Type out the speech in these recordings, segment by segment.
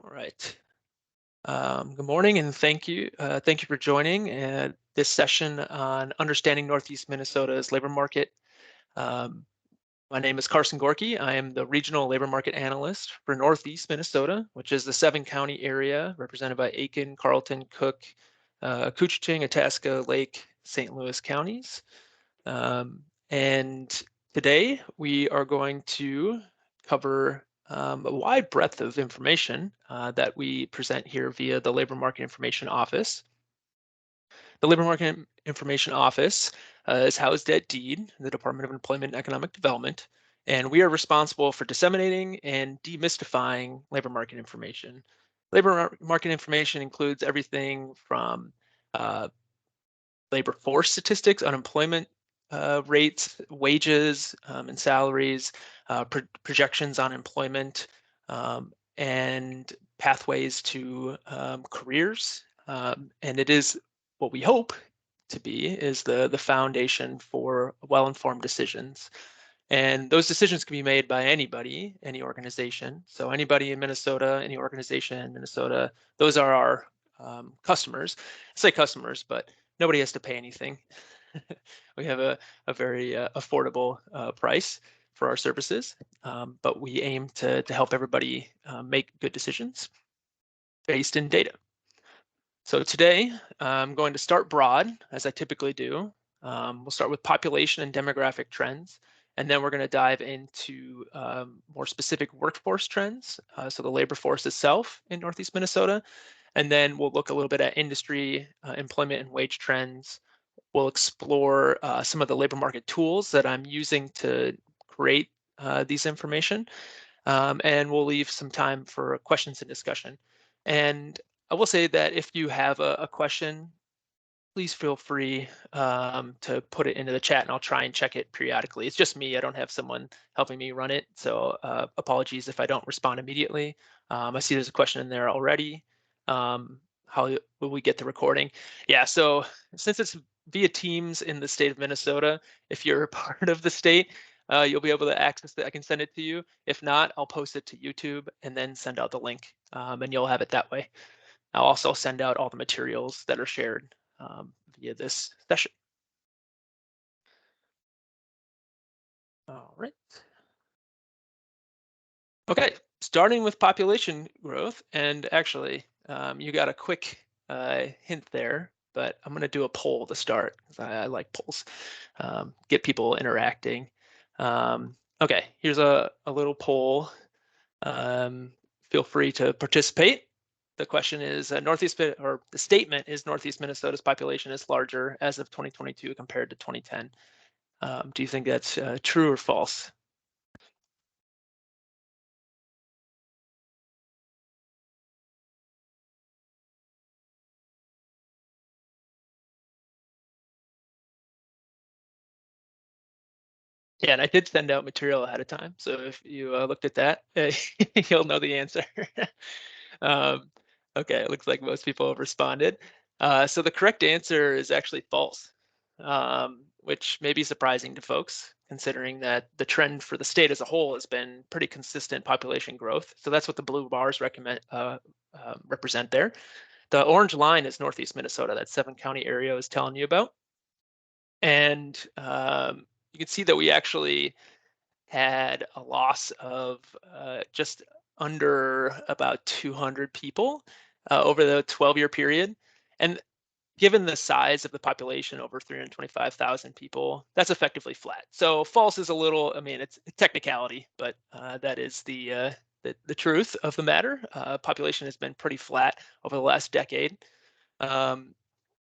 All right. Good morning, and thank you. Thank you for joining this session on understanding Northeast Minnesota's labor market. Um, my name is Carson Gorky. I am the regional labor market analyst for Northeast Minnesota, which is the 7-county area represented by Aiken, Carlton, Cook, Koochiching, Itasca, Lake, St. Louis counties. And today we are going to cover a wide breadth of information that we present here via the Labor Market Information Office. The Labor Market Information Office is housed at DEED, the Department of Employment and Economic Development, and we are responsible for disseminating and demystifying labor market information. Labor market information includes everything from labor force statistics, unemployment rates, wages and salaries, projections on employment, and pathways to careers. And it is what we hope to be is the foundation for well-informed decisions. And those decisions can be made by anybody, any organization. So anybody in Minnesota, any organization in Minnesota, those are our customers. I say customers, but nobody has to pay anything. We have a very affordable price for our services, but we aim to help everybody make good decisions based in data. So today I'm going to start broad, as I typically do. We'll start with population and demographic trends, and then we're going to dive into more specific workforce trends, so the labor force itself in Northeast Minnesota. And then we'll look a little bit at industry, employment and wage trends. We'll explore some of the labor market tools that I'm using to create these information. And we'll leave some time for questions and discussion. And I will say that if you have a question, please feel free to put it into the chat and I'll try and check it periodically. It's just me, I don't have someone helping me run it. So apologies if I don't respond immediately. I see there's a question in there already. How will we get the recording? Yeah, so since it's via Teams in the state of Minnesota, if you're a part of the state, you'll be able to access it. I can send it to you. If not, I'll post it to YouTube and then send out the link and you'll have it that way. I'll also send out all the materials that are shared via this session. All right. Okay, starting with population growth, and actually, you got a quick hint there, but I'm going to do a poll to start because I like polls, get people interacting. Okay, here's a little poll. Feel free to participate. The question is, the statement is Northeast Minnesota's population is larger as of 2022 compared to 2010. Do you think that's true or false? Yeah, and I did send out material ahead of time, so if you looked at that, you'll know the answer. um, okay, it looks like most people have responded. So the correct answer is actually false, which may be surprising to folks, considering that the trend for the state as a whole has been pretty consistent population growth. So that's what the blue bars represent there. The orange line is Northeast Minnesota, that 7-county area I was telling you about. And you can see that we actually had a loss of just under about 200 people over the 12-year period. And given the size of the population, over 325,000 people, that's effectively flat. So false is a little, I mean, it's a technicality, but that is the truth of the matter. Population has been pretty flat over the last decade.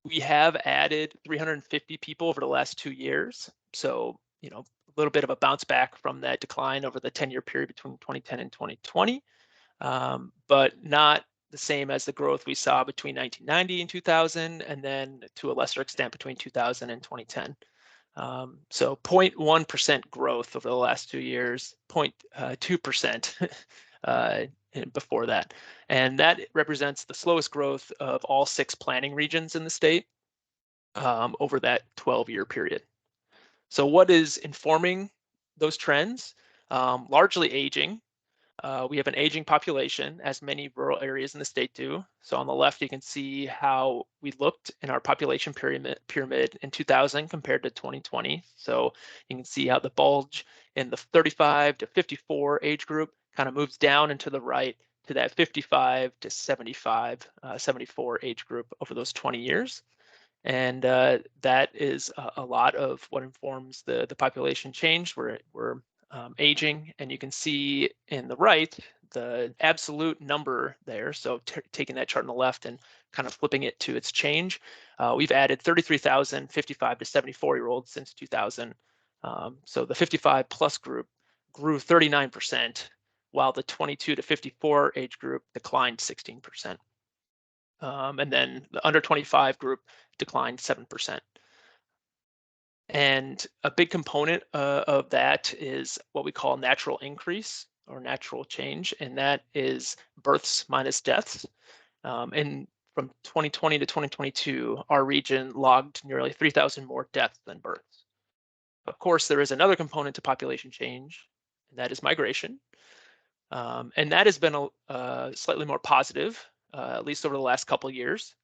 We have added 350 people over the last 2 years. So, a little bit of a bounce back from that decline over the 10-year period between 2010 and 2020, but not the same as the growth we saw between 1990 and 2000, and then to a lesser extent between 2000 and 2010. So 0.1% growth over the last 2 years, 0.2% before that. And that represents the slowest growth of all 6 planning regions in the state over that 12-year period. So what is informing those trends? Largely aging. We have an aging population, as many rural areas in the state do. So on the left, you can see how we looked in our population pyramid in 2000 compared to 2020. So you can see how the bulge in the 35 to 54 age group kind of moves down and to the right to that 55 to 75, 74 age group over those 20 years. And that is a lot of what informs the population change. We're aging, and you can see in the right the absolute number there. So taking that chart on the left and kind of flipping it to its change, we've added 33,000 55 to 74-year-olds since 2000. So the 55 plus group grew 39%, while the 22 to 54 age group declined 16%. And then the under 25 group declined 7%. And a big component of that is what we call natural increase or natural change, and that is births minus deaths. And from 2020 to 2022, our region logged nearly 3,000 more deaths than births. Of course, there is another component to population change, and that is migration. And that has been slightly more positive, at least over the last couple of years.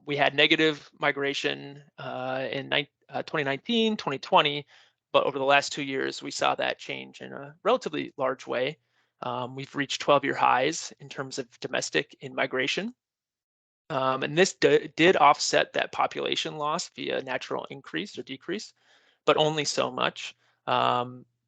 We had negative migration in 2019, 2020, but over the last 2 years, we saw that change in a relatively large way. We've reached 12-year highs in terms of domestic in-migration. And this did offset that population loss via natural increase or decrease, but only so much.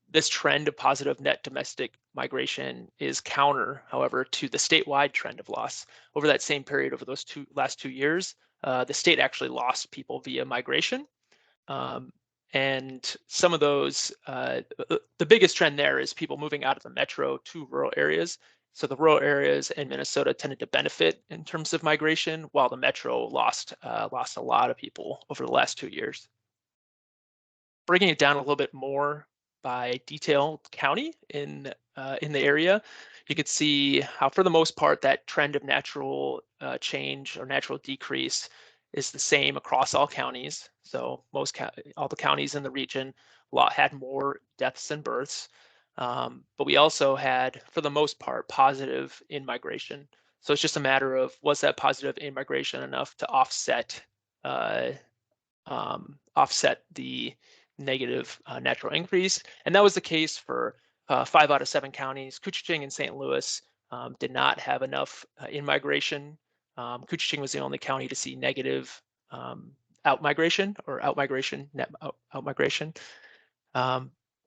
This trend of positive net domestic migration is counter, however, to the statewide trend of loss. Over that same period, over those last 2 years, the state actually lost people via migration. And some of those, the biggest trend there is people moving out of the metro to rural areas. So the rural areas in Minnesota tended to benefit in terms of migration, while the metro lost a lot of people over the last 2 years. Breaking it down a little bit more by detailed county in the area, you could see how, for the most part, that trend of natural change or natural decrease is the same across all counties. So all the counties in the region had more deaths than births, but we also had, for the most part, positive in-migration. So it's just a matter of, was that positive in-migration enough to offset the negative natural increase? And that was the case for 5 out of 7 counties. Koochiching and St. Louis did not have enough in-migration. Koochiching was the only county to see negative out-migration or net out-migration.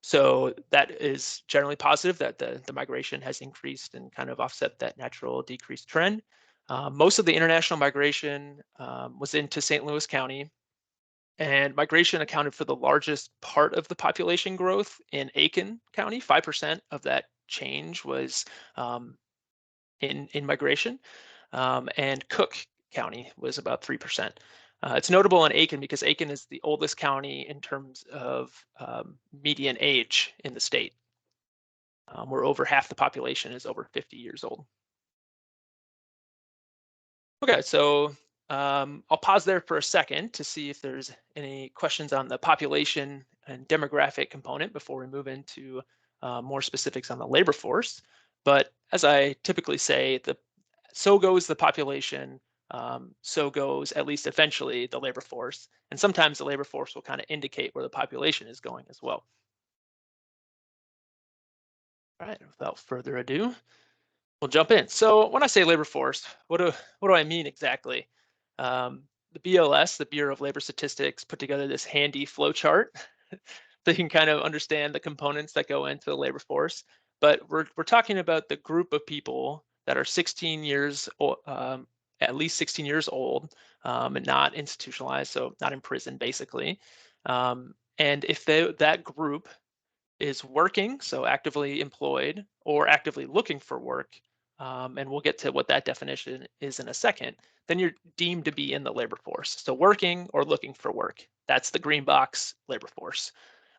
So that is generally positive, that the migration has increased and kind of offset that natural decrease trend. Most of the international migration was into St. Louis County, and migration accounted for the largest part of the population growth in Aiken County. 5% of that change was in migration, and Cook County was about 3%. It's notable in Aiken because Aiken is the oldest county in terms of median age in the state, where over half the population is over 50 years old. Okay, so I'll pause there for a second to see if there's any questions on the population and demographic component before we move into more specifics on the labor force. But as I typically say, so goes the population, so goes, at least eventually, the labor force. And sometimes the labor force will kind of indicate where the population is going as well. All right, without further ado, we'll jump in. So when I say labor force, what do I mean exactly? The BLS, the Bureau of Labor Statistics, put together this handy flow chart so you can kind of understand the components that go into the labor force. But we're talking about the group of people that are 16 years old, at least 16 years old, and not institutionalized, so not in prison, basically. And if that group is working, so actively employed or actively looking for work, and we'll get to what that definition is in a second, then you're deemed to be in the labor force. So working or looking for work, that's the green box labor force.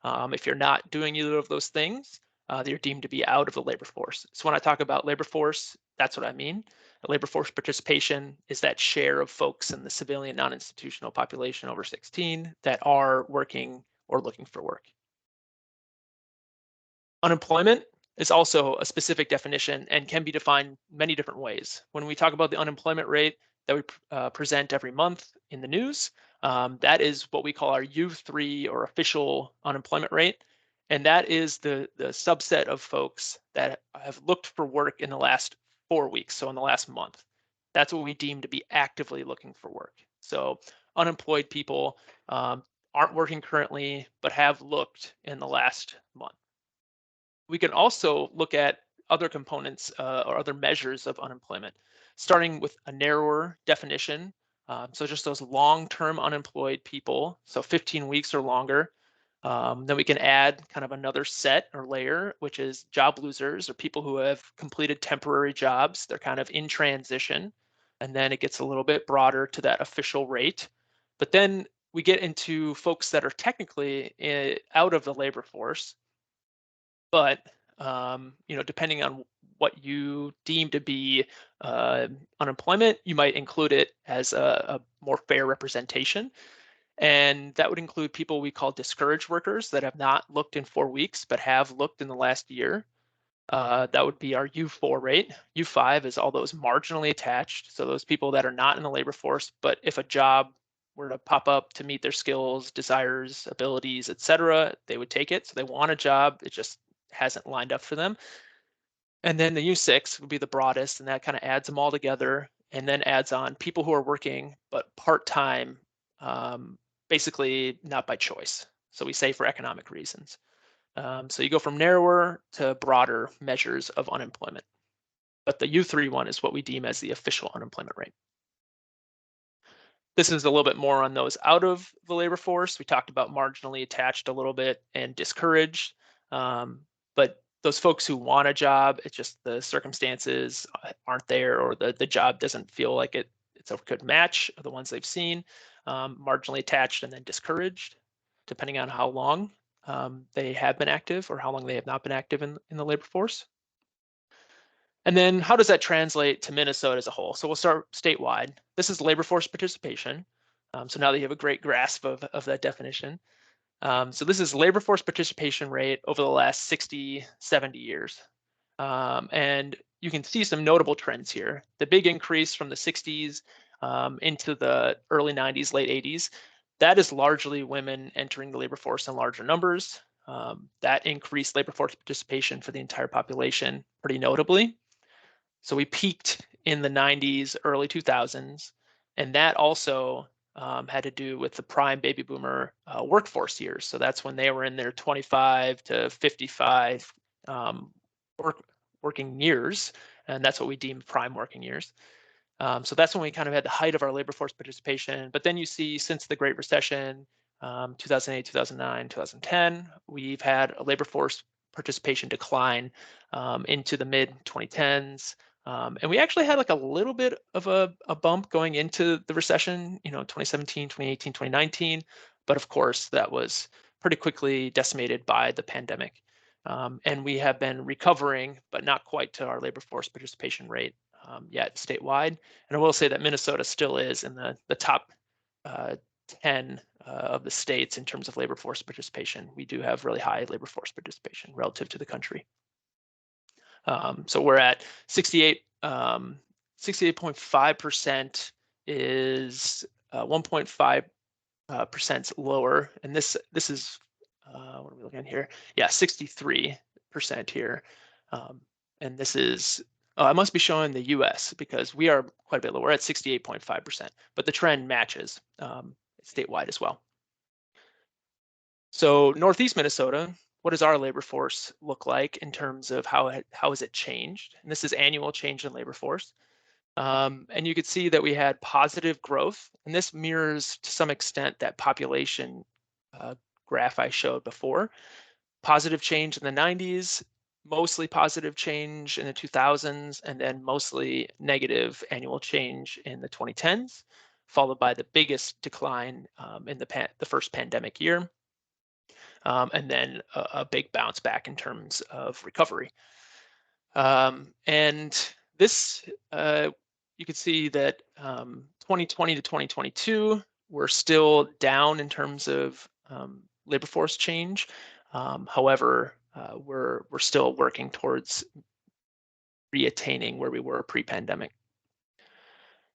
If you're not doing either of those things, you're deemed to be out of the labor force. So when I talk about labor force, that's what I mean. Labor force participation is that share of folks in the civilian non-institutional population over 16 that are working or looking for work. Unemployment is also a specific definition and can be defined many different ways. When we talk about the unemployment rate that we present every month in the news, that is what we call our U3 or official unemployment rate. And that is the subset of folks that have looked for work in the last 4 weeks, so in the last month. That's what we deem to be actively looking for work. So unemployed people aren't working currently, but have looked in the last month. We can also look at other components or other measures of unemployment, starting with a narrower definition. So just those long-term unemployed people, so 15 weeks or longer. Then we can add kind of another set or layer, which is job losers or people who have completed temporary jobs. They're kind of in transition. And then it gets a little bit broader to that official rate. But then we get into folks that are technically out of the labor force, but depending on what you deem to be unemployment, you might include it as a more fair representation. And that would include people we call discouraged workers that have not looked in 4 weeks, but have looked in the last year. That would be our U4 rate. U5 is all those marginally attached. So those people that are not in the labor force, but if a job were to pop up to meet their skills, desires, abilities, etc., they would take it. So they want a job, it just hasn't lined up for them. And then the U6 would be the broadest, and that kind of adds them all together and then adds on people who are working but part-time, basically not by choice. So we say for economic reasons. So you go from narrower to broader measures of unemployment. But the U3 one is what we deem as the official unemployment rate. This is a little bit more on those out of the labor force. We talked about marginally attached a little bit and discouraged. But those folks who want a job, it's just the circumstances aren't there, or the job doesn't feel like it's a good match, are the ones they've seen. Marginally attached and then discouraged, depending on how long they have been active or how long they have not been active in the labor force. And then how does that translate to Minnesota as a whole? So we'll start statewide. This is labor force participation. So now that you have a great grasp of that definition. So this is labor force participation rate over the last 60, 70 years. And you can see some notable trends here. The big increase from the 60s into the early 90s, late 80s, that is largely women entering the labor force in larger numbers. That increased labor force participation for the entire population pretty notably. So we peaked in the 90s, early 2000s, and that also had to do with the prime baby boomer workforce years. So that's when they were in their 25 to 55 working years, and that's what we deem prime working years. So that's when we kind of had the height of our labor force participation. But then you see since the Great Recession, 2008, 2009, 2010, we've had a labor force participation decline into the mid 2010s. And we actually had like a little bit of a bump going into the recession, 2017, 2018, 2019. But of course, that was pretty quickly decimated by the pandemic. And we have been recovering, but not quite to our labor force participation rate yet statewide. And I will say that Minnesota still is in the top 10 of the states in terms of labor force participation. We do have really high labor force participation relative to the country. So we're at 68.5% is 1.5% lower, and this is what are we looking at here? Yeah, 63% here, and this is I must be showing the U.S. because we are quite a bit lower. We're at 68.5%, but the trend matches statewide as well. So Northeast Minnesota, what does our labor force look like in terms of how has it changed? And this is annual change in labor force. And you could see that we had positive growth, and this mirrors to some extent that population graph I showed before. Positive change in the 90s, mostly positive change in the 2000s, and then mostly negative annual change in the 2010s, followed by the biggest decline in the first pandemic year. And then a big bounce back in terms of recovery. And this, you can see that 2020 to 2022, we're still down in terms of labor force change. However, we're still working towards reattaining where we were pre-pandemic.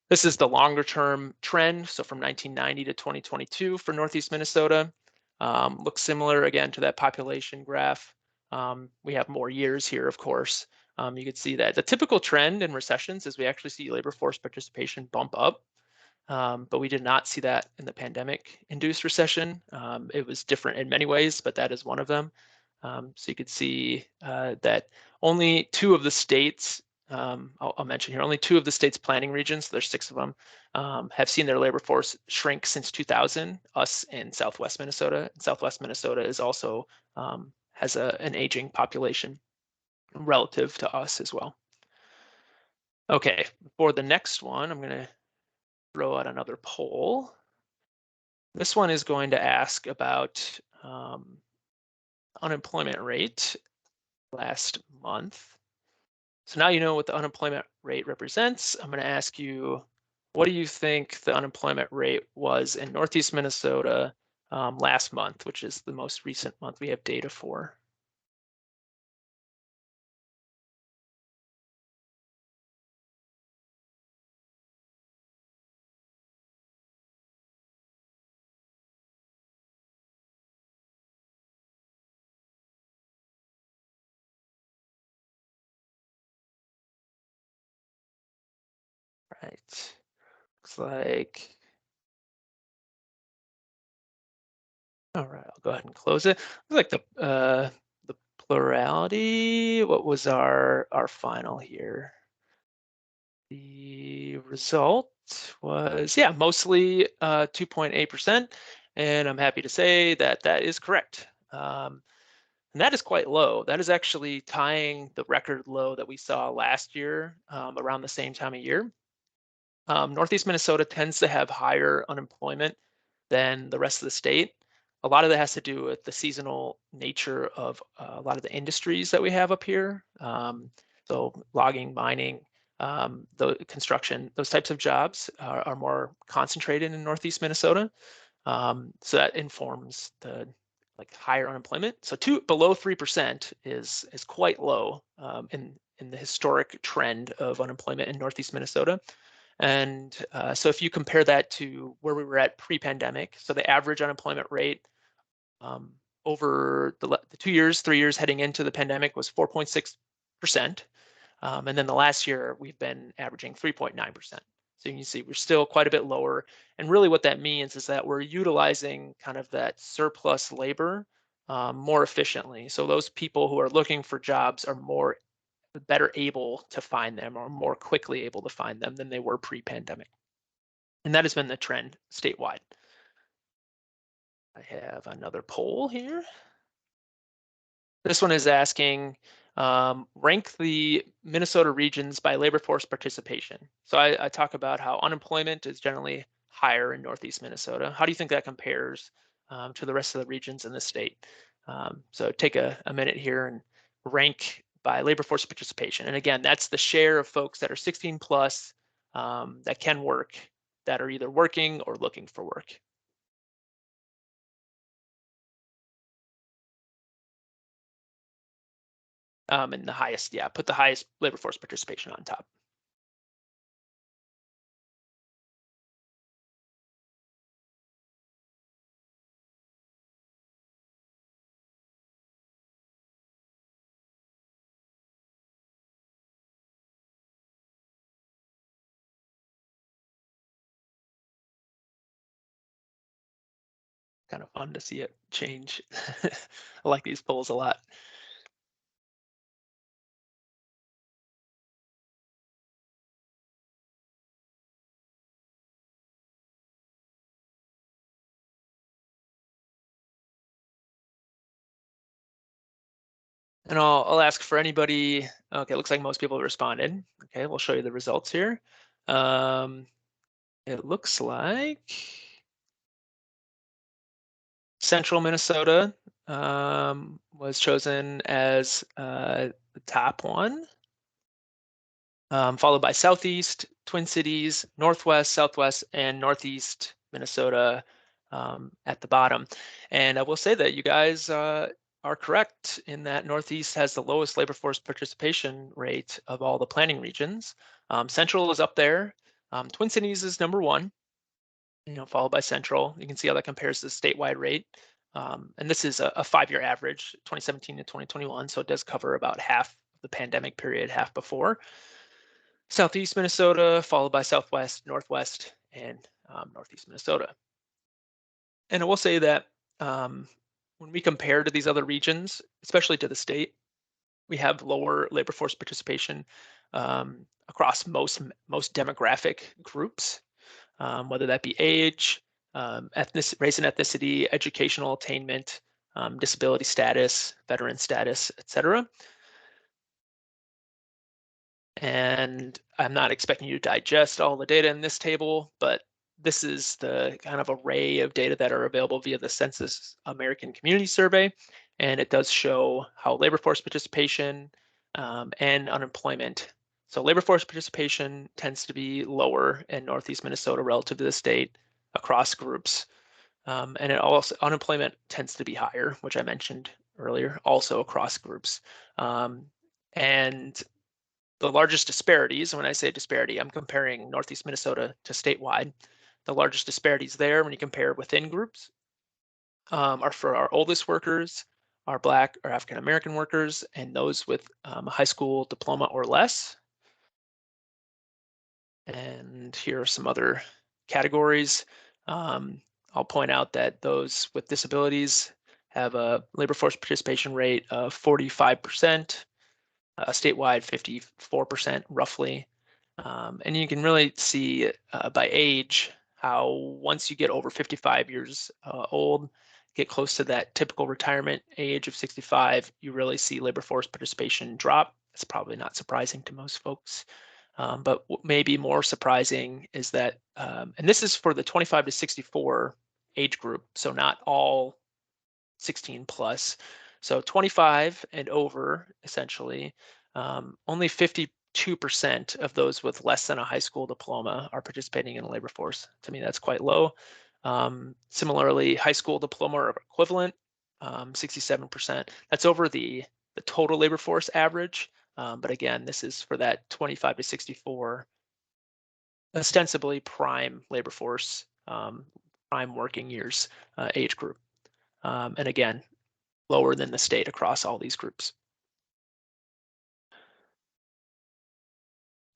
This is the longer term trend. So from 1990 to 2022 for Northeast Minnesota. Looks similar again to that population graph. We have more years here, of course. You can see that the typical trend in recessions is we actually see labor force participation bump up. But we did not see that in the pandemic-induced recession. It was different in many ways, but that is one of them. So you could see that only two of the states, I'll mention here, only two of the state's planning regions, there's 6 of them, have seen their labor force shrink since 2000, us and Southwest Minnesota. And Southwest Minnesota is also has an aging population relative to us as well. Okay, for the next one, I'm going to throw out another poll. This one is going to ask about unemployment rate last month. So now you know what the unemployment rate represents. I'm going to ask you, what do you think the unemployment rate was in Northeast Minnesota last month, which is the most recent month we have data for? Right. Looks like, all right, I'll go ahead and close it. Looks like the plurality, what was our final here? The result was, yeah, mostly 2.8%. And I'm happy to say that that is correct. And that is quite low. That is actually tying the record low that we saw last year around the same time of year. Northeast Minnesota tends to have higher unemployment than the rest of the state. A lot of that has to do with the seasonal nature of a lot of the industries that we have up here. So logging, mining, the construction, those types of jobs are more concentrated in Northeast Minnesota. So that informs the higher unemployment. So below 3% is quite low in the historic trend of unemployment in Northeast Minnesota. And so if you compare that to where we were at pre-pandemic, so the average unemployment rate over the 2 years, 3 years heading into the pandemic was 4.6%. And then the last year, we've been averaging 3.9%. So you can see we're still quite a bit lower. And really what that means is that we're utilizing kind of that surplus labor more efficiently. So those people who are looking for jobs are better able to find them, or more quickly able to find them than they were pre-pandemic. And that has been the trend statewide. I have another poll here. This one is asking, rank the Minnesota regions by labor force participation. So I talk about how unemployment is generally higher in Northeast Minnesota. How do you think that compares to the rest of the regions in the state? So take a minute here and rank by labor force participation. And again, that's the share of folks that are 16 plus that can work, that are either working or looking for work. And the highest, yeah, put the highest labor force participation on top. Kind of fun to see it change. I like these polls a lot. And I'll ask for anybody. Okay, it looks like most people have responded. Okay, we'll show you the results here. It looks like Central Minnesota was chosen as the top one, followed by Southeast, Twin Cities, Northwest, Southwest, and Northeast Minnesota at the bottom. And I will say that you guys are are correct in that Northeast has the lowest labor force participation rate of all the planning regions. Central is up there. Twin Cities is number one, followed by Central. You can see how that compares to the statewide rate. And this is a 5-year average, 2017 to 2021. So it does cover about half the pandemic period, half before. Southeast Minnesota, followed by Southwest, Northwest, and Northeast Minnesota. And I will say that when we compare to these other regions, especially to the state, we have lower labor force participation across most demographic groups, whether that be age, race and ethnicity, educational attainment, disability status, veteran status, etc. And I'm not expecting you to digest all the data in this table, but this is the kind of array of data that are available via the Census American Community Survey. And it does show how labor force participation and unemployment. So labor force participation tends to be lower in Northeast Minnesota relative to the state across groups. And it also unemployment tends to be higher, which I mentioned earlier, also across groups. And the largest disparities, when I say disparity, I'm comparing Northeast Minnesota to statewide. The largest disparities there when you compare within groups are for our oldest workers, our Black or African American workers, and those with a high school diploma or less. And here are some other categories. I'll point out that those with disabilities have a labor force participation rate of 45%, statewide 54% roughly. And you can really see by age how once you get over 55 years old, get close to that typical retirement age of 65, you really see labor force participation drop. It's probably not surprising to most folks. But what may be more surprising is that, and this is for the 25 to 64 age group, so not all 16 plus. So 25 and over, essentially, only 52% of those with less than a high school diploma are participating in the labor force. To me, that's quite low. Similarly, high school diploma or equivalent, 67%. That's over the total labor force average. But again, this is for that 25 to 64, ostensibly prime labor force, prime working years age group. And again, lower than the state across all these groups.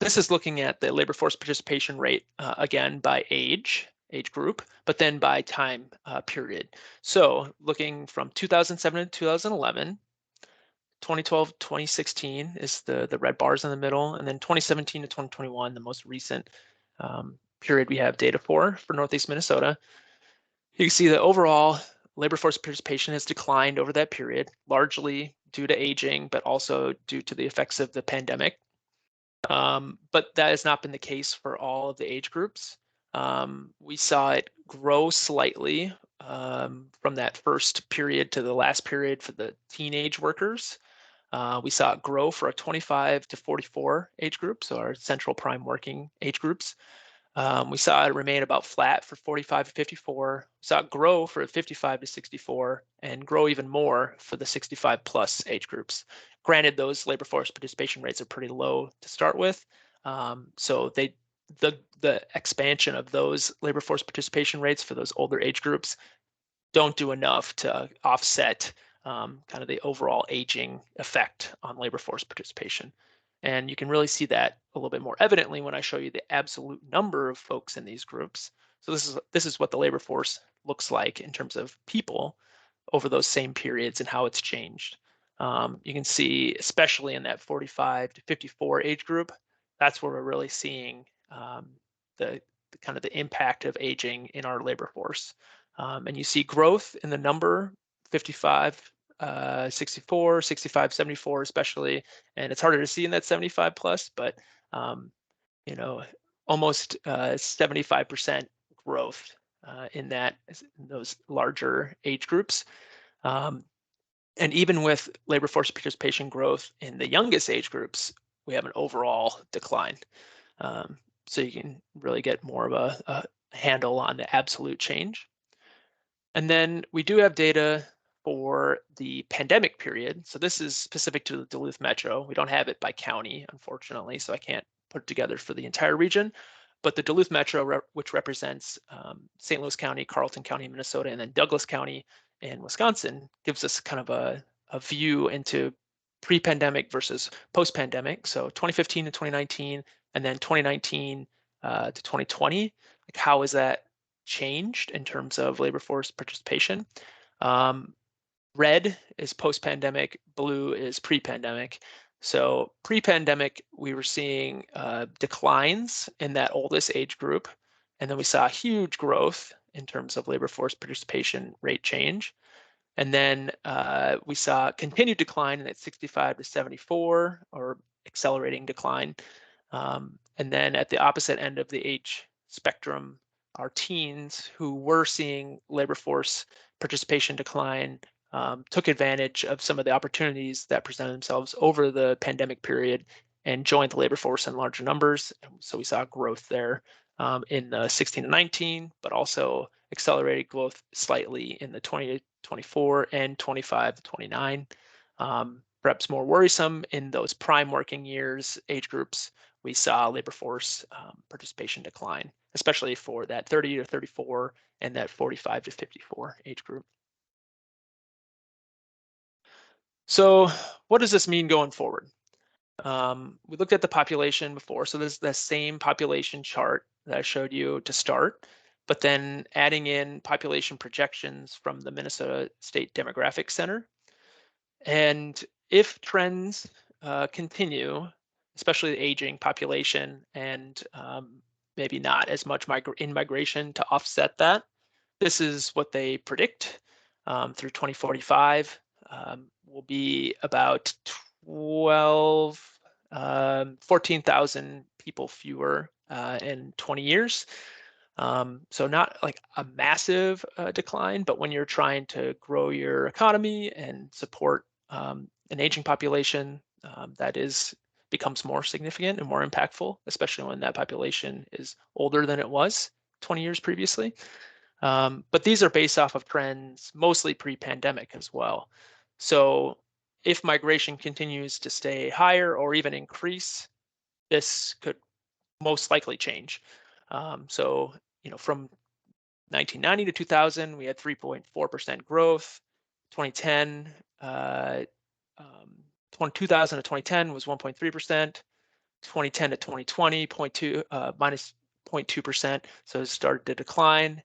This is looking at the labor force participation rate, again, by age group, but then by time period. So looking from 2007 to 2011, 2012, 2016 is the red bars in the middle, and then 2017 to 2021, the most recent period we have data for Northeast Minnesota. You can see that overall labor force participation has declined over that period, largely due to aging, but also due to the effects of the pandemic. But that has not been the case for all of the age groups. We saw it grow slightly from that first period to the last period for the teenage workers. We saw it grow for a 25 to 44 age group, so our central prime working age groups. We saw it remain about flat for 45 to 54. We saw it grow for 55 to 64 and grow even more for the 65 plus age groups. Granted, those labor force participation rates are pretty low to start with. So the expansion of those labor force participation rates for those older age groups don't do enough to offset kind of the overall aging effect on labor force participation. And you can really see that a little bit more evidently when I show you the absolute number of folks in these groups. So this is what the labor force looks like in terms of people over those same periods and how it's changed. You can see, especially in that 45 to 54 age group, that's where we're really seeing the kind of the impact of aging in our labor force. And you see growth in the number 55, 64, 65, 74 especially, and it's harder to see in that 75 plus, but you know, almost 75% growth in those larger age groups. And even with labor force participation growth in the youngest age groups, we have an overall decline. So you can really get more of a handle on the absolute change. And then we do have data for the pandemic period. So this is specific to the Duluth Metro. We don't have it by county, unfortunately, so I can't put it together for the entire region. But the Duluth Metro, which represents St. Louis County, Carleton County, Minnesota, and then Douglas County in Wisconsin, gives us kind of a view into pre-pandemic versus post-pandemic. So 2015 to 2019, and then 2019 to 2020. Like, how has that changed in terms of labor force participation? Red is post-pandemic, blue is pre-pandemic. So pre-pandemic, we were seeing declines in that oldest age group, and then we saw huge growth in terms of labor force participation rate change. And then we saw continued decline at 65 to 74, or accelerating decline. And then at the opposite end of the age spectrum, our teens, who were seeing labor force participation decline, took advantage of some of the opportunities that presented themselves over the pandemic period and joined the labor force in larger numbers. So we saw growth there in the 16 to 19, but also accelerated growth slightly in the 20 to 24 and 25 to 29. Perhaps more worrisome, in those prime working years age groups, we saw labor force participation decline, especially for that 30 to 34 and that 45 to 54 age group. So what does this mean going forward? We looked at the population before, so this is the same population chart that I showed you to start, but then adding in population projections from the Minnesota State Demographic Center. And if trends continue, especially the aging population, and maybe not as much in-migration to offset that, this is what they predict through 2045. Will be about 14,000 people fewer in 20 years. So not like a massive decline, but when you're trying to grow your economy and support an aging population, that becomes more significant and more impactful, especially when that population is older than it was 20 years previously. But these are based off of trends mostly pre-pandemic as well. So if migration continues to stay higher or even increase, this could most likely change. So, from 1990 to 2000, we had 3.4% growth. 2010, 2000 to 2010 was 1.3%. 2010 to 2020, minus 0.2%. So it started to decline.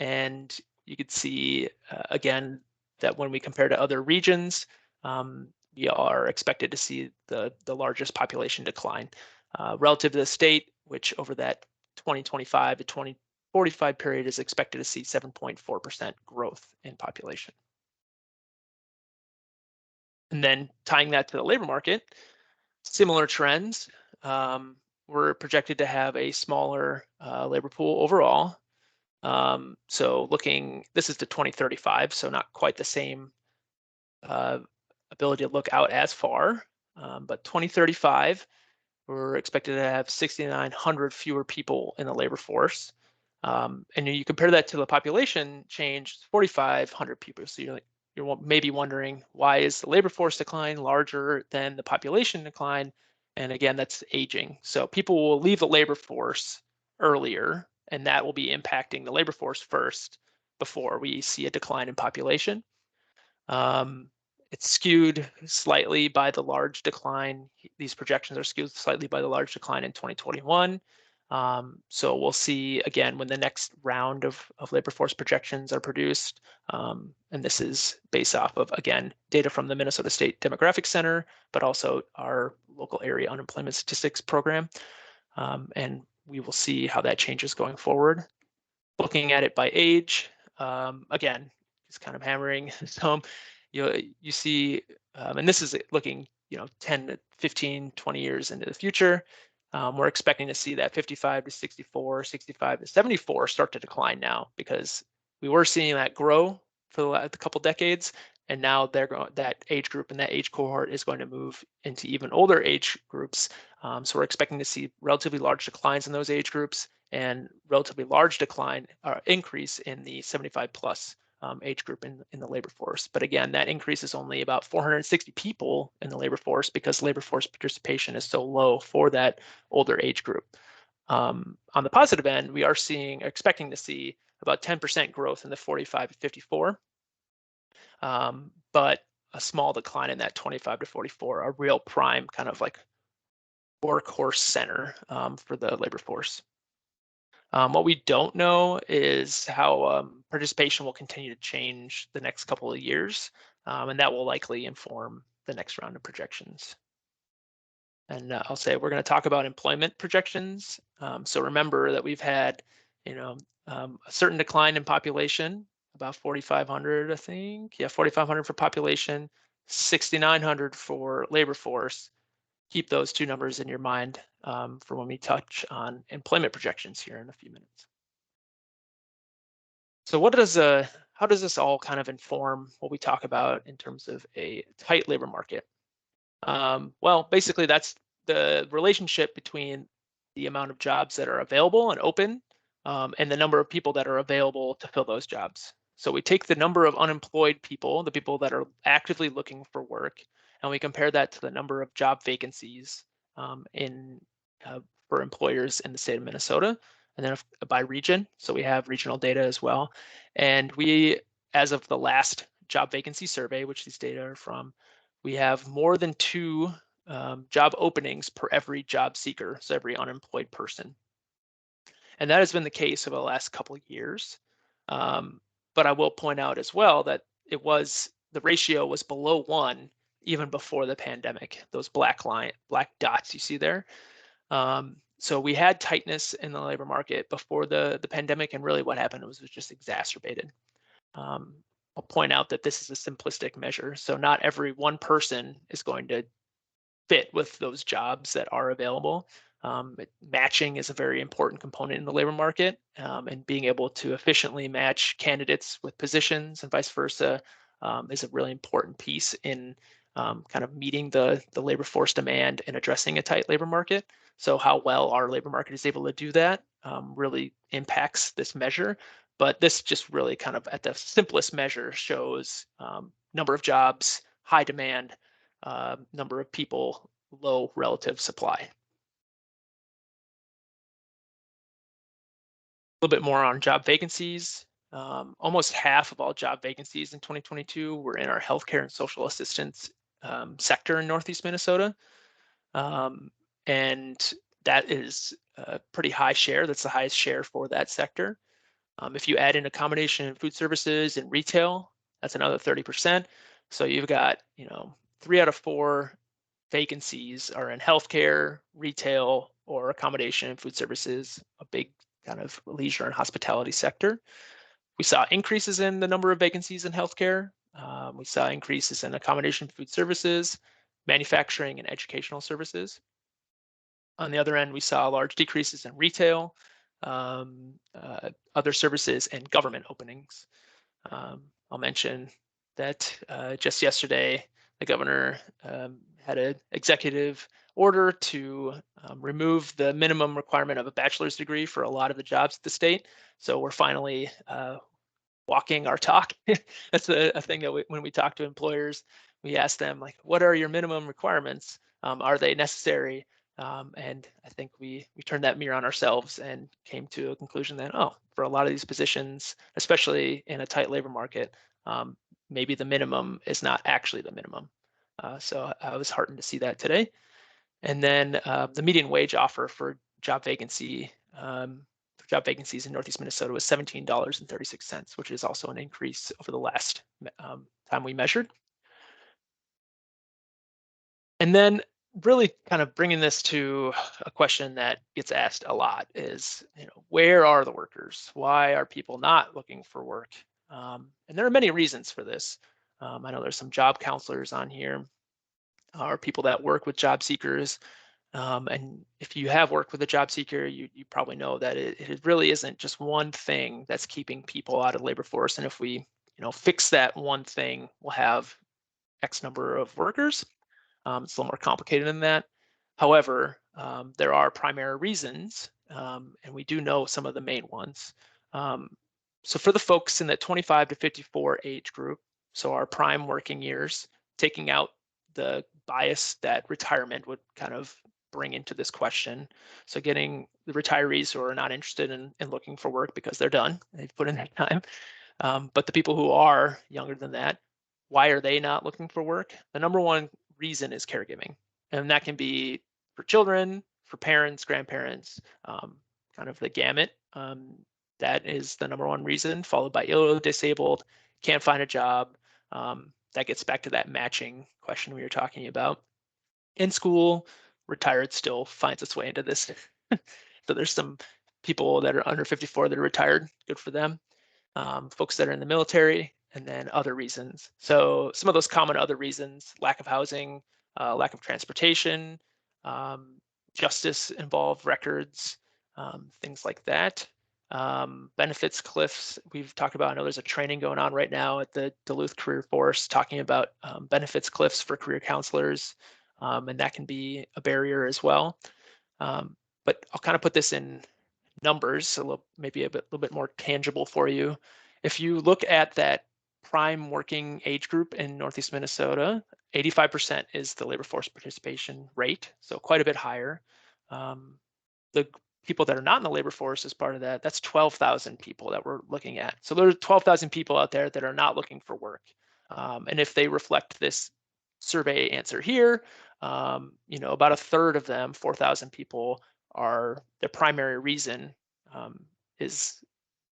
And you could see, again, that when we compare to other regions, we are expected to see the largest population decline relative to the state, which over that 2025 to 2045 period is expected to see 7.4% growth in population. And then tying that to the labor market, similar trends. We're projected to have a smaller labor pool overall. So this is to 2035, so not quite the same ability to look out as far. But 2035, we're expected to have 6,900 fewer people in the labor force. And you compare that to the population change, 4,500 people. So you're maybe wondering, why is the labor force decline larger than the population decline? And again, that's aging. So people will leave the labor force earlier, and that will be impacting the labor force first before we see a decline in population. It's skewed slightly by the large decline. These projections are skewed slightly by the large decline in 2021. So we'll see again when the next round of labor force projections are produced. And this is based off of, again, data from the Minnesota State Demographic Center, but also our local area unemployment statistics program. And we will see how that changes going forward. Looking at it by age, again, it's kind of hammering some. You see, and this is looking 10 to 15, 20 years into the future. We're expecting to see that 55 to 64, 65 to 74 start to decline now, because we were seeing that grow for the last couple decades, and now that age group and that age cohort is going to move into even older age groups. So we're expecting to see relatively large declines in those age groups and relatively large increase in the 75 plus age group in the labor force. But again, that increase is only about 460 people in the labor force because labor force participation is so low for that older age group. On the positive end, we are expecting to see about 10% growth in the 45 to 54, but a small decline in that 25 to 44, a real prime kind of like workhorse center for the labor force. What we don't know is how participation will continue to change the next couple of years, and that will likely inform the next round of projections. And I'll say we're going to talk about employment projections. So remember that we've had, a certain decline in population, about 4,500, I think. Yeah, 4,500 for population, 6,900 for labor force. Keep those two numbers in your mind for when we touch on employment projections here in a few minutes. So how does this all kind of inform what we talk about in terms of a tight labor market? Well, basically that's the relationship between the amount of jobs that are available and open and the number of people that are available to fill those jobs. So we take the number of unemployed people, the people that are actively looking for work, and we compare that to the number of job vacancies in for employers in the state of Minnesota, and then by region. So we have regional data as well. And we, as of the last job vacancy survey, which these data are from, we have more than two job openings per every job seeker, so every unemployed person. And that has been the case over the last couple of years. But I will point out as well that the ratio was below 1 even before the pandemic, those black dots you see there. So we had tightness in the labor market before the pandemic, and really what happened was it was just exacerbated. I'll point out that this is a simplistic measure, so not every one person is going to fit with those jobs that are available. Matching is a very important component in the labor market, and being able to efficiently match candidates with positions and vice versa is a really important piece in kind of meeting the labor force demand and addressing a tight labor market. So how well our labor market is able to do that really impacts this measure. But this just really kind of at the simplest measure shows number of jobs, high demand, number of people, low relative supply. A little bit more on job vacancies. Almost half of all job vacancies in 2022 were in our healthcare and social assistance sector in Northeast Minnesota. And that is a pretty high share. That's the highest share for that sector. If you add in accommodation and food services and retail, that's another 30%. So you've got, 3 out of 4 vacancies are in healthcare, retail, or accommodation and food services, a big kind of leisure and hospitality sector. We saw increases in the number of vacancies in healthcare. We saw increases in accommodation, food services, manufacturing, and educational services. On the other end, we saw large decreases in retail, other services, and government openings. I'll mention that just yesterday, the governor had an executive order to remove the minimum requirement of a bachelor's degree for a lot of the jobs at the state. So we're finally walking our talk. That's a thing that when we talk to employers, we ask them, like, what are your minimum requirements? Are they necessary? And I think we turned that mirror on ourselves and came to a conclusion that, for a lot of these positions, especially in a tight labor market, maybe the minimum is not actually the minimum. So I was heartened to see that today. And then the median wage offer for job vacancies in Northeast Minnesota was $17.36, which is also an increase over the last time we measured. And then really kind of bringing this to a question that gets asked a lot is, where are the workers? Why are people not looking for work? And there are many reasons for this. I know there's some job counselors on here, or people that work with job seekers. And if you have worked with a job seeker, you probably know that it really isn't just one thing that's keeping people out of the labor force. And if we, fix that one thing, we'll have X number of workers. It's a little more complicated than that. However, there are primary reasons, and we do know some of the main ones. So for the folks in the 25 to 54 age group, so our prime working years, taking out the bias that retirement would kind of bring into this question. So getting the retirees who are not interested in looking for work because they're done, they've put in their time. But the people who are younger than that, why are they not looking for work? The number one reason is caregiving. And that can be for children, for parents, grandparents, kind of the gamut. That is the number one reason, followed by ill or disabled, can't find a job. That gets back to that matching question we were talking about. In school, retired still finds its way into this. So there's some people that are under 54 that are retired, good for them. Folks that are in the military, and then other reasons. So some of those common other reasons: lack of housing, lack of transportation, um, justice involved records, things like that. Benefits cliffs, we've talked about. I know there's a training going on right now at the Duluth Career Force talking about benefits cliffs for career counselors, and that can be a barrier as well. But I'll kind of put this in numbers, a little, maybe little bit more tangible for you. If you look at that prime working age group in Northeast Minnesota, 85% is the labor force participation rate, so quite a bit higher. The people that are not in the labor force as part of that, that's 12,000 people that we're looking at. So there are 12,000 people out there that are not looking for work. And if they reflect this survey answer here, about a third of them, 4,000 people, are the primary reason is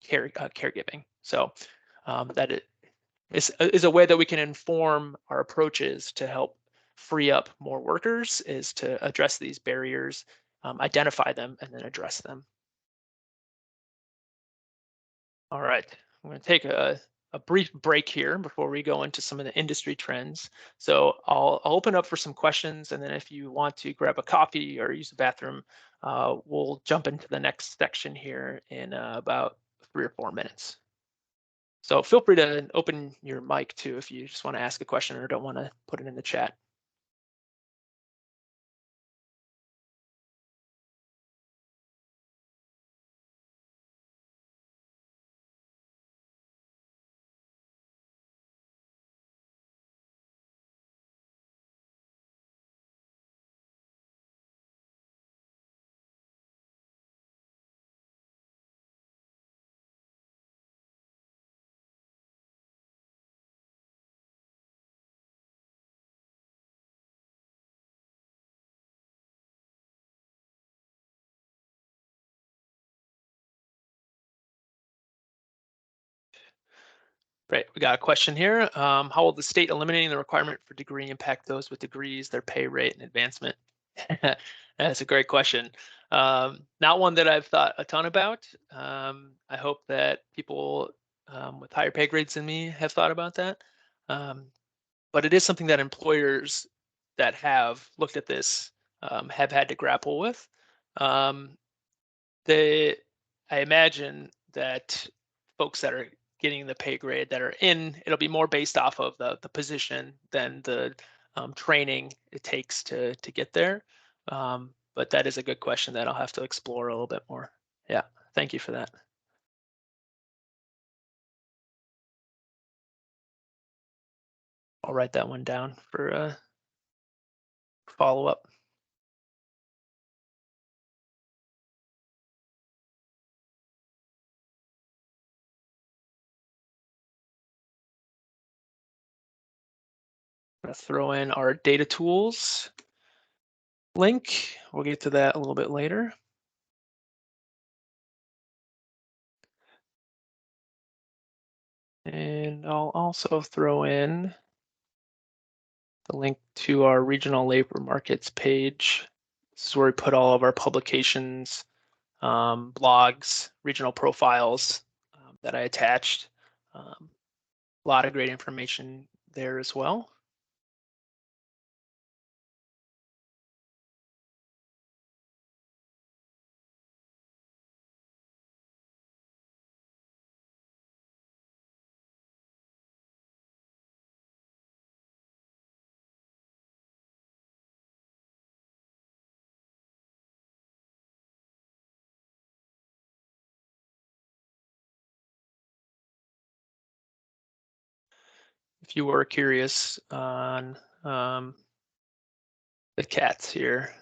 caregiving. So that is a way that we can inform our approaches to help free up more workers, is to address these barriers, identify them, and then address them. All right, I'm going to take a brief break here before we go into some of the industry trends. So I'll open up for some questions, and then if you want to grab a coffee or use the bathroom, we'll jump into the next section here in about 3 or 4 minutes. So feel free to open your mic too if you just want to ask a question or don't want to put it in the chat. Great, we got a question here. How will the state eliminating the requirement for degree impact those with degrees, their pay rate, and advancement? That's a great question. Not one that I've thought a ton about. I hope that people with higher pay grades than me have thought about that. But it is something that employers that have looked at this have had to grapple with. Um, they, I imagine that folks that are getting the pay grade that are in, it'll be more based off of the position than the training it takes to get there. But that is a good question that I'll have to explore a little bit more. Yeah, thank you for that. I'll write that one down for follow up. I'm gonna throw in our data tools link. We'll get to that a little bit later. And I'll also throw in the link to our regional labor markets page. This is where we put all of our publications, blogs, regional profiles that I attached. A lot of great information there as well. if you were curious on the cats here,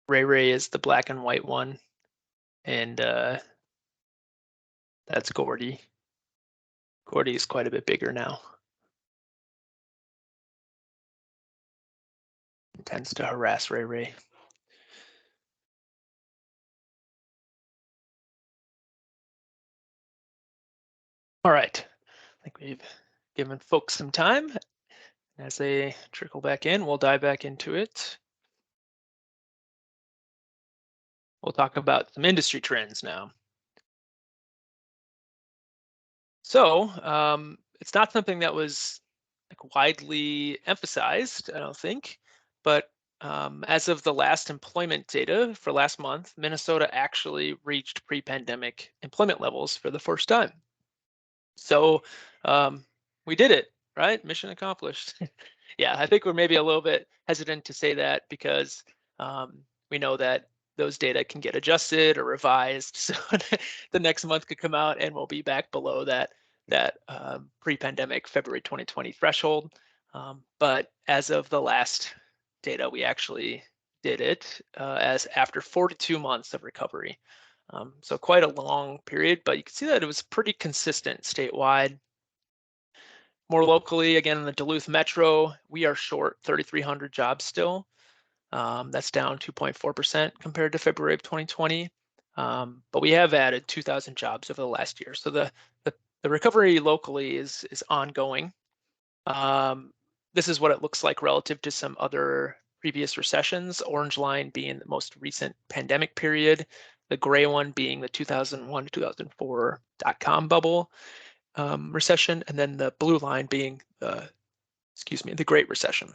Ray Ray is the black and white one, and that's Gordy. Gordy is quite a bit bigger now. It tends to harass Ray Ray. All right, I think we've given folks some time. As they trickle back in, we'll dive back into it. We'll talk about some industry trends now. So it's not something that was like widely emphasized, I don't think, but as of the last employment data for last month, Minnesota actually reached pre-pandemic employment levels for the first time. So we did it, right? Mission accomplished. Yeah, I think we're maybe a little bit hesitant to say that because we know that those data can get adjusted or revised. So the next month could come out and we'll be back below that pre-pandemic February 2020 threshold. But as of the last data, we actually did it as after 42 months of recovery. So quite a long period, but you can see that it was pretty consistent statewide. More locally, again, in the Duluth Metro, we are short 3,300 jobs still. That's down 2.4% compared to February of 2020. But we have added 2,000 jobs over the last year. So the recovery locally is ongoing. This is what it looks like relative to some other previous recessions, orange line being the most recent pandemic period, the gray one being the 2001 to 2004 dot-com bubble recession, and then the blue line being the Great Recession.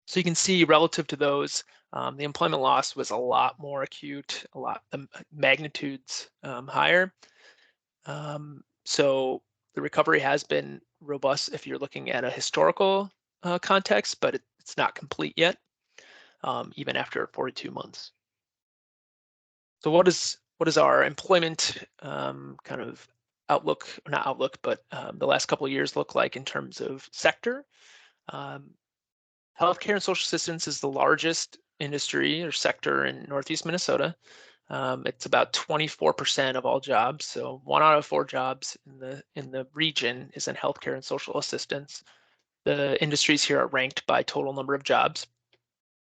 So you can see relative to those, the employment loss was a lot more acute, the magnitudes higher. So the recovery has been robust if you're looking at a historical context, but it's not complete yet, even after 42 months. So what is our employment kind of outlook, or not outlook, but the last couple of years look like in terms of sector? Healthcare and social assistance is the largest industry or sector in Northeast Minnesota. It's about 24% of all jobs. So 1 out of 4 jobs in the region is in healthcare and social assistance. The industries here are ranked by total number of jobs.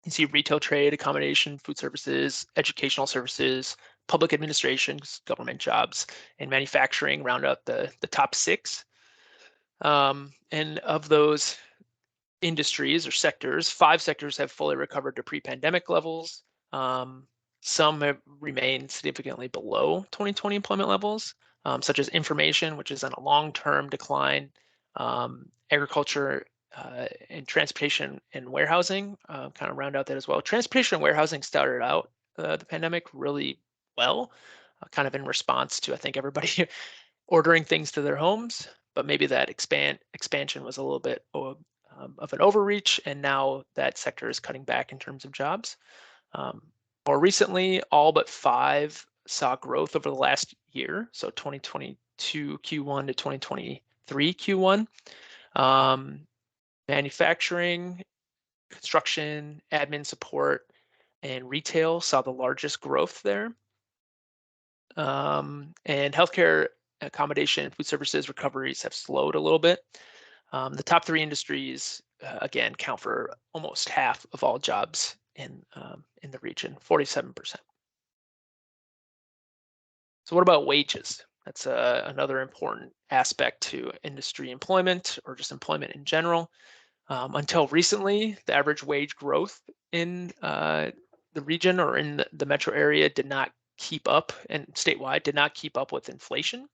You see retail, trade, accommodation, food services, educational services, public administration, government jobs, and manufacturing round out the top 6. And of those industries or sectors, 5 sectors have fully recovered to pre-pandemic levels. Some have remained significantly below 2020 employment levels, such as information, which is on a long-term decline, agriculture, and transportation and warehousing kind of round out that as well. Transportation and warehousing started out the pandemic really well, kind of in response to, I think, everybody ordering things to their homes, but maybe that expansion was a little bit of an overreach, and now that sector is cutting back in terms of jobs. More recently, all but 5 saw growth over the last year, so 2022 Q1 to 2023 Q1. Manufacturing, construction, admin support, and retail saw the largest growth there. And healthcare, accommodation, and food services recoveries have slowed a little bit. The top 3 industries, again, count for almost half of all jobs in the region, 47%. So what about wages? That's another important aspect to industry employment or just employment in general. Until recently, the average wage growth in the region or in the metro area did not keep up, and statewide did not keep up with inflation.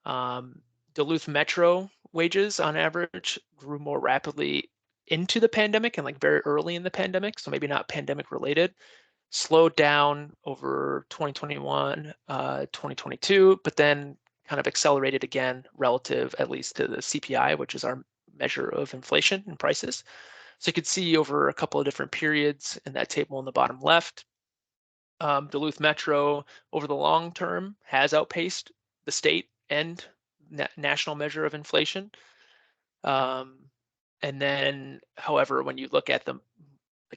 Duluth Metro wages on average grew more rapidly into the pandemic and like very early in the pandemic, so maybe not pandemic related, slowed down over 2021, 2022, but then kind of accelerated again relative at least to the CPI, which is our measure of inflation and prices. So you could see over a couple of different periods in that table in the bottom left, Duluth Metro over the long term has outpaced the state and national measure of inflation. And then, however, when you look at the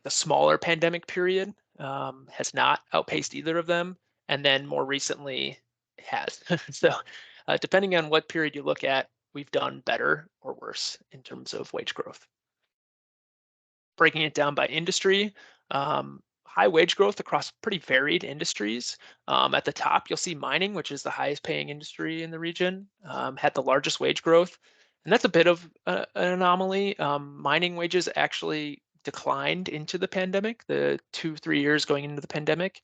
smaller pandemic period, has not outpaced either of them, and then more recently has. So, depending on what period you look at, we've done better or worse in terms of wage growth. Breaking it down by industry, high wage growth across pretty varied industries. At the top, you'll see mining, which is the highest paying industry in the region, had the largest wage growth. And that's a bit of an anomaly. Mining wages actually declined into the pandemic. The 2, 3 years going into the pandemic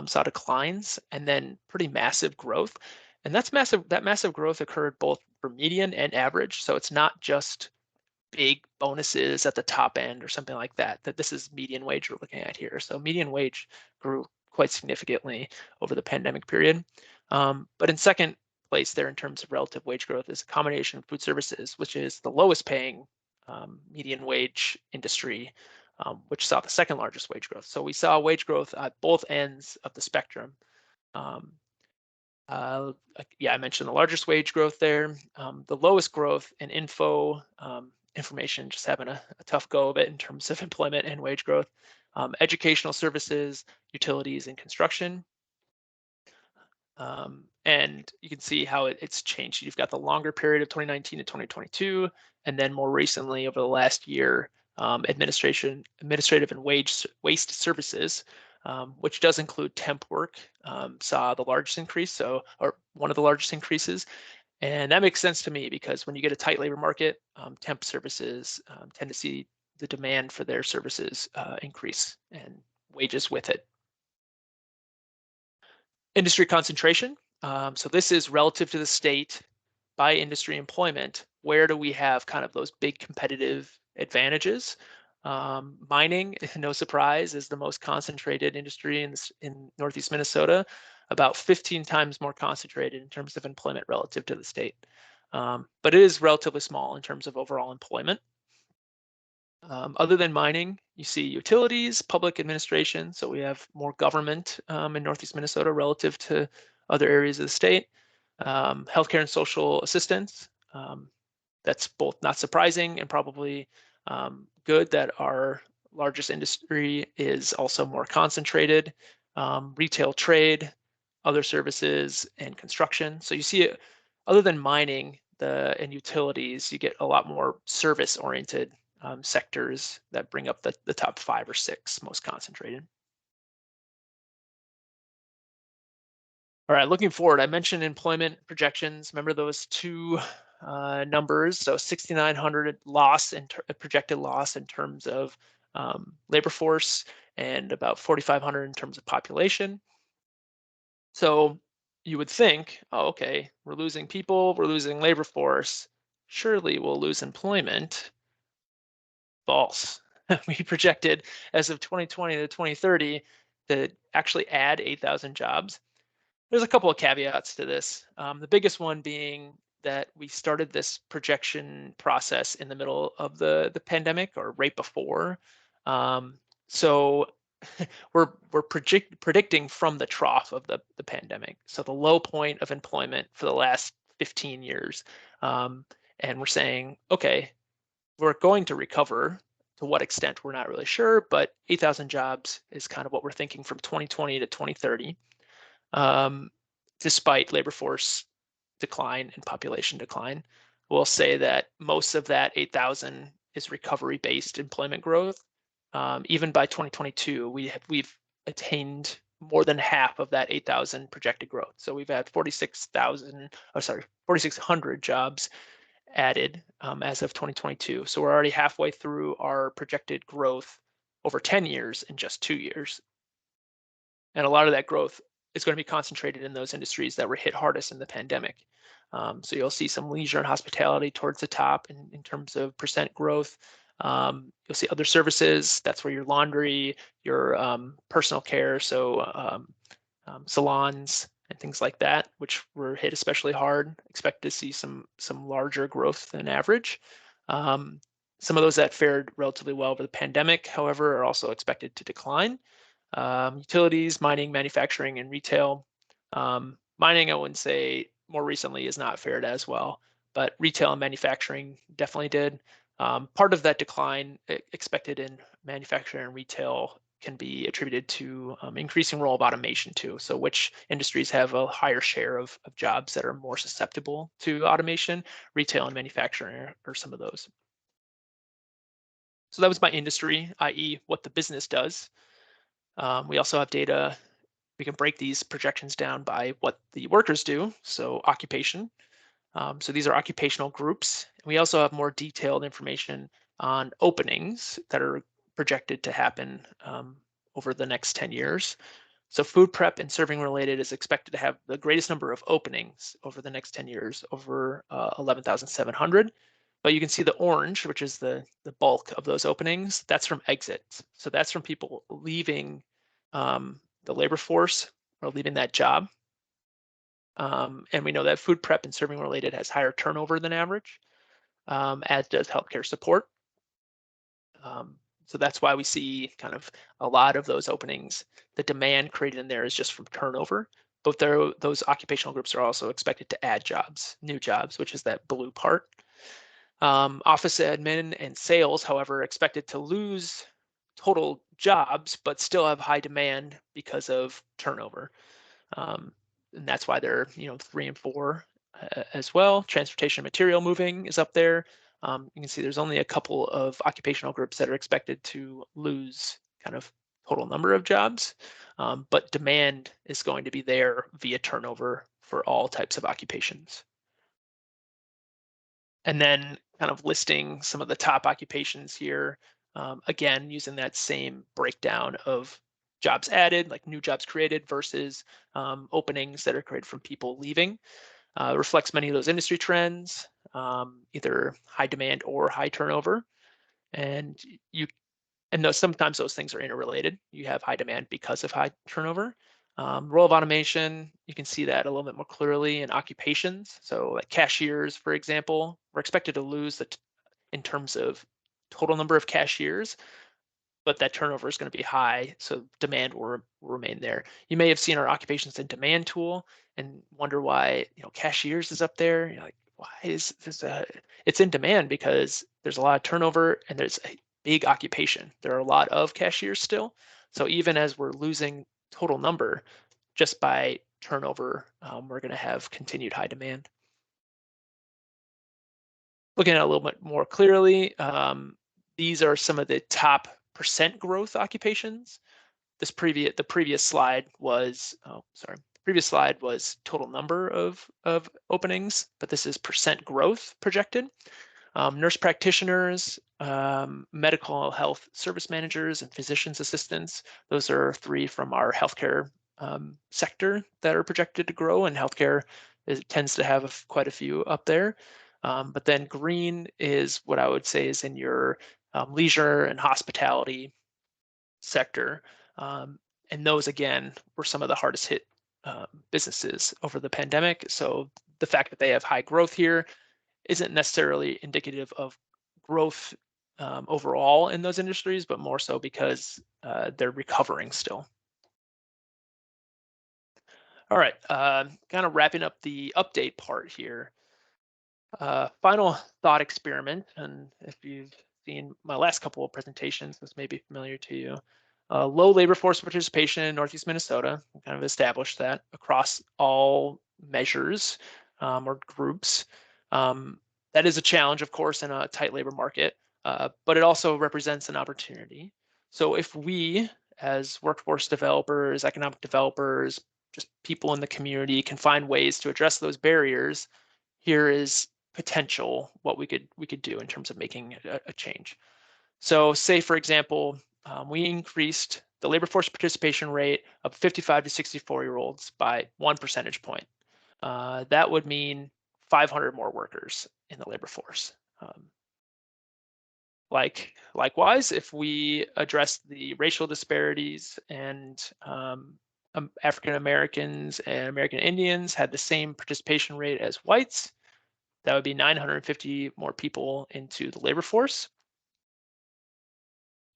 saw declines and then pretty massive growth. And that's massive. That massive growth occurred both for median and average. So it's not just big bonuses at the top end or something like that. That this is median wage we're looking at here. So median wage grew quite significantly over the pandemic period. But in second place there in terms of relative wage growth is accommodation and food services, which is the lowest paying median wage industry, which saw the second largest wage growth. So we saw wage growth at both ends of the spectrum. Um, yeah, I mentioned the largest wage growth there. The lowest growth in information, just having a tough go of it in terms of employment and wage growth. Educational services, utilities, and construction. And you can see how it's changed. You've got the longer period of 2019 to 2022, and then more recently over the last year, administrative and waste services, which does include temp work, saw the largest increase, or one of the largest increases. And that makes sense to me because when you get a tight labor market, temp services tend to see the demand for their services increase and wages with it. Industry concentration. So this is relative to the state by industry employment. Where do we have kind of those big competitive advantages? Mining, no surprise, is the most concentrated industry in Northeast Minnesota, about 15 times more concentrated in terms of employment relative to the state. But it is relatively small in terms of overall employment. Other than mining, you see utilities, public administration. So we have more government in Northeast Minnesota relative to other areas of the state. Healthcare and social assistance. That's both not surprising and probably good that our largest industry is also more concentrated. Retail, trade, other services, and construction. So you see it, other than mining and utilities, you get a lot more service-oriented sectors that bring up the top 5 or 6 most concentrated. All right, looking forward, I mentioned employment projections. Remember those two numbers? So 6,900 projected loss in terms of labor force, and about 4,500 in terms of population. So you would think, oh, okay, we're losing people, we're losing labor force. Surely we'll lose employment. False. We projected as of 2020 to 2030 to actually add 8,000 jobs. There's a couple of caveats to this. The biggest one being that we started this projection process in the middle of the pandemic or right before. So we're predicting from the trough of the pandemic. So the low point of employment for the last 15 years. And we're saying, okay, we're going to recover. To what extent, we're not really sure, but 8,000 jobs is kind of what we're thinking from 2020 to 2030. Despite labor force decline and population decline. We'll say that most of that 8,000 is recovery-based employment growth. Even by 2022, we've attained more than half of that 8,000 projected growth. So we've had 4,600 jobs added as of 2022. So we're already halfway through our projected growth over 10 years in just 2 years. And a lot of that growth is going to be concentrated in those industries that were hit hardest in the pandemic. So you'll see some leisure and hospitality towards the top in terms of percent growth. You'll see other services. That's where your laundry, your personal care, so salons and things like that, which were hit especially hard. Expect to see some larger growth than average. Some of those that fared relatively well over the pandemic, however, are also expected to decline. Utilities, mining, manufacturing, and retail. Mining, I wouldn't say more recently is not fared as well, but retail and manufacturing definitely did. Part of that decline expected in manufacturing and retail can be attributed to increasing role of automation too. So which industries have a higher share of jobs that are more susceptible to automation? Retail and manufacturing are some of those. So that was by industry, i.e. what the business does. We also have data. We can break these projections down by what the workers do, so occupation. So these are occupational groups. We also have more detailed information on openings that are projected to happen over the next 10 years. So food prep and serving related is expected to have the greatest number of openings over the next 10 years, over 11,700. But you can see the orange, which is the bulk of those openings, that's from exits. So that's from people leaving the labor force or leaving that job. And we know that food prep and serving related has higher turnover than average, as does healthcare support. So that's why we see kind of a lot of those openings. The demand created in there is just from turnover, but those occupational groups are also expected to add jobs, new jobs, which is that blue part. Office admin and sales, however, are expected to lose total jobs, but still have high demand because of turnover. And that's why they're 3 and 4 as well. Transportation and material moving is up there. You can see there's only a couple of occupational groups that are expected to lose kind of total number of jobs, but demand is going to be there via turnover for all types of occupations. And then kind of listing some of the top occupations here, again, using that same breakdown of jobs added, like new jobs created versus openings that are created from people leaving. Reflects many of those industry trends, either high demand or high turnover. And you and those, sometimes those things are interrelated. You have high demand because of high turnover. Role of automation, you can see that a little bit more clearly in occupations. So like cashiers, for example, we're expected to lose in terms of total number of cashiers, but that turnover is going to be high, so demand will remain there. You may have seen our occupations in demand tool and wonder why cashiers is up there. You're like, why is this? It's in demand because there's a lot of turnover and there's a big occupation. There are a lot of cashiers still. So even as we're losing total number, just by turnover, we're going to have continued high demand. Looking at it a little bit more clearly, these are some of the top percent growth occupations. The previous slide was, the previous slide was total number of openings, but this is percent growth projected. Nurse practitioners, medical health service managers, and physician's assistants. Those are 3 from our healthcare sector that are projected to grow, and healthcare tends to have quite a few up there. But then green is what I would say is in your leisure and hospitality sector. And those, again, were some of the hardest hit businesses over the pandemic. So the fact that they have high growth here isn't necessarily indicative of growth overall in those industries, but more so because they're recovering still. All right, kind of wrapping up the update part here. Final thought experiment, and if you've seen my last couple of presentations, this may be familiar to you. Low labor force participation in Northeast Minnesota, we kind of established that across all measures or groups. That is a challenge, of course, in a tight labor market, but it also represents an opportunity. So if we, as workforce developers, economic developers, just people in the community can find ways to address those barriers, here is potential what we could do in terms of making a change. So say, for example, we increased the labor force participation rate of 55 to 64-year-olds by 1 percentage point. That would mean 500 more workers in the labor force. Likewise, if we address the racial disparities and African Americans and American Indians had the same participation rate as whites, that would be 950 more people into the labor force.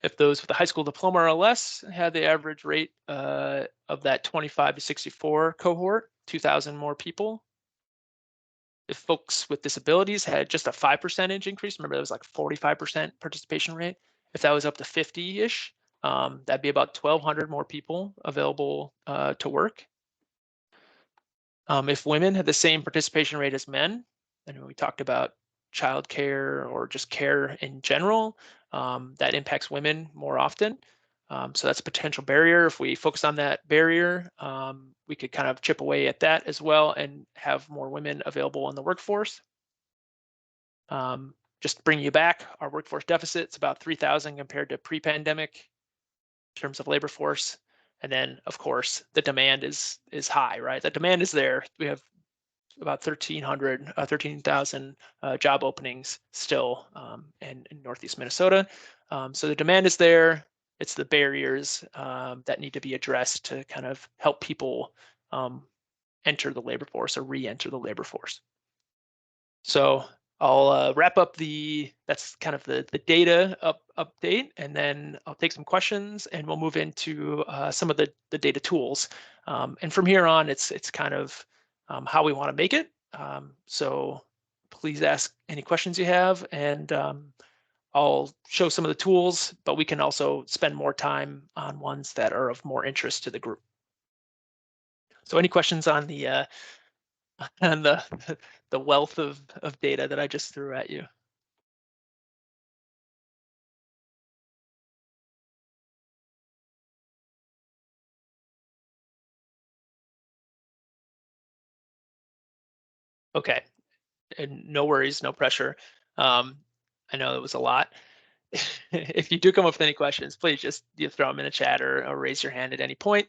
If those with a high school diploma or less had the average rate of that 25 to 64 cohort, 2,000 more people. If folks with disabilities had just a 5% increase, remember that was like 45% participation rate. If that was up to 50-ish, that'd be about 1,200 more people available to work. If women had the same participation rate as men, and we talked about childcare or just care in general, that impacts women more often. So that's a potential barrier. If we focus on that barrier, we could kind of chip away at that as well and have more women available in the workforce. Just bring you back, our workforce deficit is about 3,000 compared to pre-pandemic in terms of labor force. And then, of course, the demand is high, right? The demand is there. We have about 13,000 job openings still in Northeast Minnesota. So the demand is there. It's the barriers that need to be addressed to kind of help people enter the labor force or re-enter the labor force. So I'll wrap up that's kind of the data update, and then I'll take some questions and we'll move into some of the data tools. And from here on, it's kind of how we want to make it. So please ask any questions you have, and I'll show some of the tools, but we can also spend more time on ones that are of more interest to the group. So any questions on the and the wealth of data that I just threw at you? Okay, and no worries, no pressure. I know it was a lot. If you do come up with any questions, please just throw them in a chat or raise your hand at any point,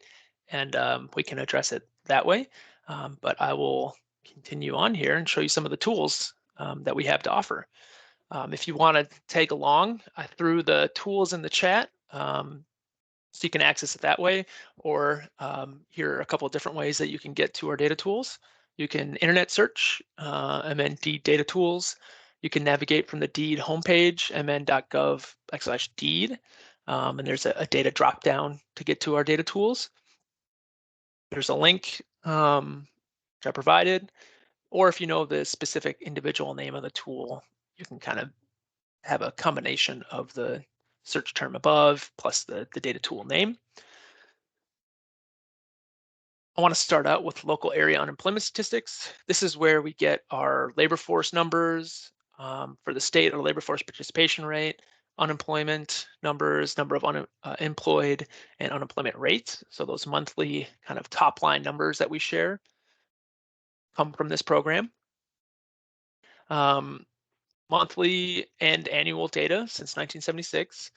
and we can address it that way. But I will continue on here and show you some of the tools that we have to offer. If you want to tag along, I threw the tools in the chat. So you can access it that way, or here are a couple of different ways that you can get to our data tools. You can internet search MN Deed data tools. You can navigate from the Deed homepage, mn.gov/deed, and there's a data dropdown to get to our data tools. There's a link which I provided, or if you know the specific individual name of the tool, you can kind of have a combination of the search term above plus the data tool name. I want to start out with local area unemployment statistics. This is where we get our labor force numbers for the state, or labor force participation rate, unemployment numbers, number of unemployed, and unemployment rates. So those monthly kind of top line numbers that we share come from this program. Monthly and annual data since 1976.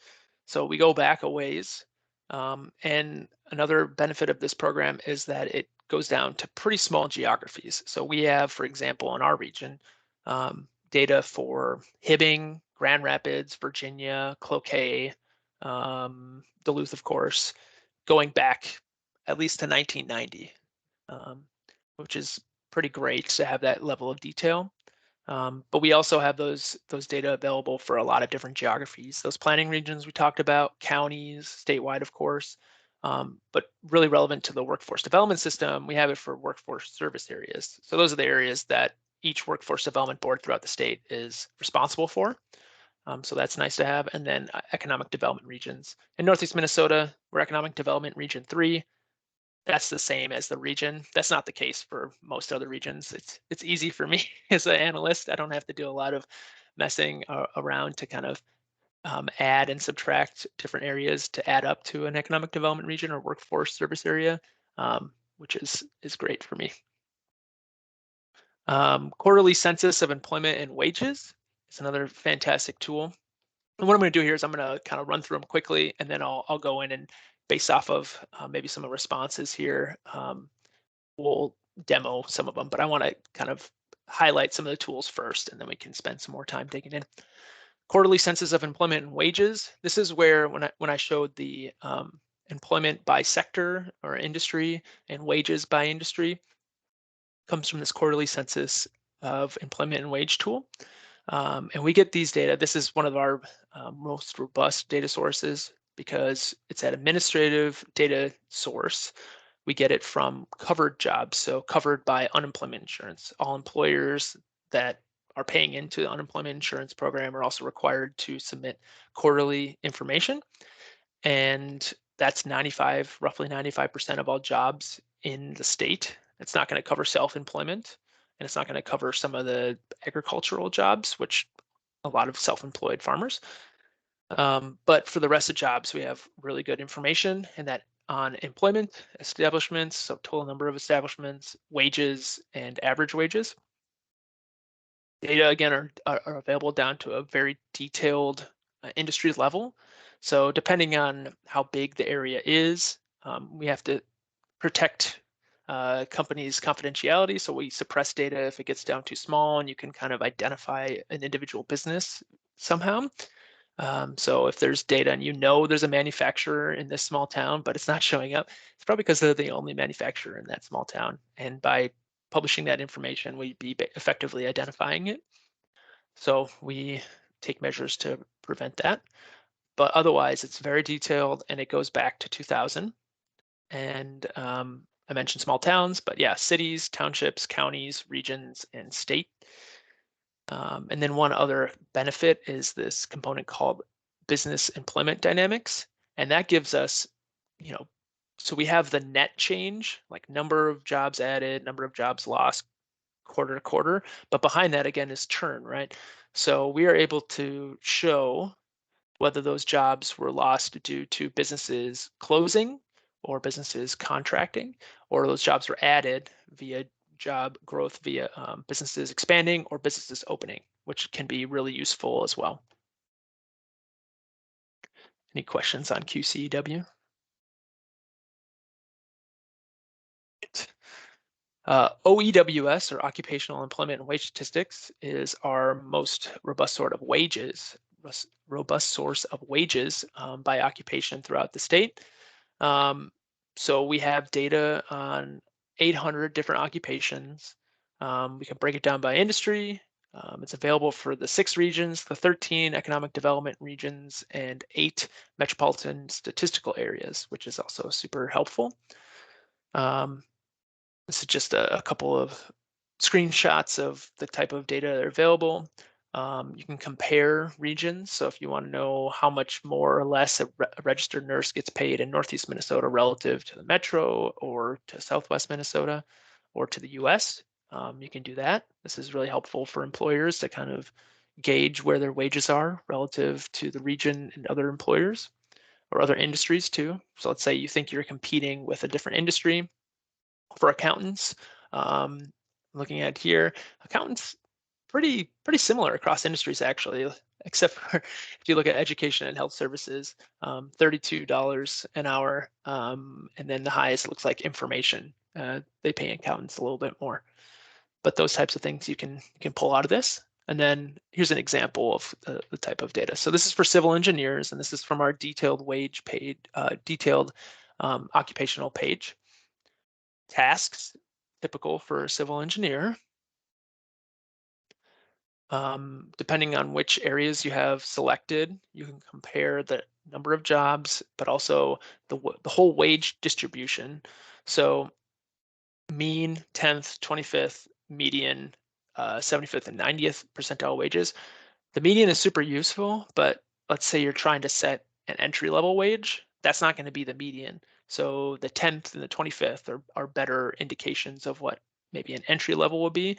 So we go back a ways. And another benefit of this program is that it goes down to pretty small geographies. So we have, for example, in our region, data for Hibbing, Grand Rapids, Virginia, Cloquet, Duluth, of course, going back at least to 1990, which is pretty great to have that level of detail. But we also have those data available for a lot of different geographies. Those planning regions we talked about, counties, statewide, of course, but really relevant to the workforce development system, we have it for workforce service areas. So those are the areas that each workforce development board throughout the state is responsible for. So that's nice to have. And then economic development regions. In Northeast Minnesota, we're Economic Development Region 3. That's the same as the region. That's not the case for most other regions. It's easy for me as an analyst. I don't have to do a lot of messing around to kind of add and subtract different areas to add up to an economic development region or workforce service area, which is great for me. Quarterly census of employment and wages is another fantastic tool. And what I'm going to do here is I'm going to kind of run through them quickly, and then I'll go in and based off of maybe some of the responses here, we'll demo some of them, but I want to kind of highlight some of the tools first, and then we can spend some more time digging in. Quarterly census of employment and wages. This is where when I showed the employment by sector or industry and wages by industry, comes from this quarterly census of employment and wage tool. And we get these data. This is one of our most robust data sources because it's an administrative data source. We get it from covered jobs, so covered by unemployment insurance. All employers that are paying into the unemployment insurance program are also required to submit quarterly information. And that's roughly 95% of all jobs in the state. It's not going to cover self-employment, and it's not going to cover some of the agricultural jobs, which a lot of self-employed farmers. But for the rest of jobs, we have really good information, and that on employment, establishments, so total number of establishments, wages, and average wages. Data again are available down to a very detailed industry level. So depending on how big the area is, we have to protect companies' confidentiality. So we suppress data if it gets down too small, and you can kind of identify an individual business somehow. So if there's data and you know there's a manufacturer in this small town, but it's not showing up, it's probably because they're the only manufacturer in that small town. And by publishing that information, we'd be effectively identifying it. So we take measures to prevent that. But otherwise, it's very detailed and it goes back to 2000. And I mentioned small towns, but yeah, cities, townships, counties, regions, and state. And then one other benefit is this component called business employment dynamics. And that gives us, you know, so we have the net change, like number of jobs added, number of jobs lost quarter to quarter. But behind that, again, is churn, right? So we are able to show whether those jobs were lost due to businesses closing or businesses contracting, or those jobs were added via job growth via businesses expanding or businesses opening, which can be really useful as well. Any questions on QCEW? OEWS, or Occupational Employment and Wage Statistics, is our most robust robust source of wages by occupation throughout the state. So we have data on 800 different occupations. We can break it down by industry. It's available for the 6 regions, the 13 economic development regions, and 8 metropolitan statistical areas, which is also super helpful. This is just a couple of screenshots of the type of data that are available. You can compare regions. So if you want to know how much more or less a registered nurse gets paid in Northeast Minnesota relative to the Metro or to Southwest Minnesota or to the US, you can do that. This is really helpful for employers to kind of gauge where their wages are relative to the region and other employers or other industries too. So let's say you think you're competing with a different industry. For accountants, looking at here, accountants pretty similar across industries actually, except for if you look at education and health services, $32 an hour, and then the highest looks like information. They pay accountants a little bit more, but those types of things you can pull out of this. And then here's an example of the type of data. So this is for civil engineers, and this is from our detailed occupational page. Tasks, typical for a civil engineer. Depending on which areas you have selected, you can compare the number of jobs, but also the whole wage distribution. So mean, 10th, 25th, median, 75th and 90th percentile wages. The median is super useful, but let's say you're trying to set an entry-level wage, that's not going to be the median. So the 10th and the 25th are better indications of what maybe an entry level would be.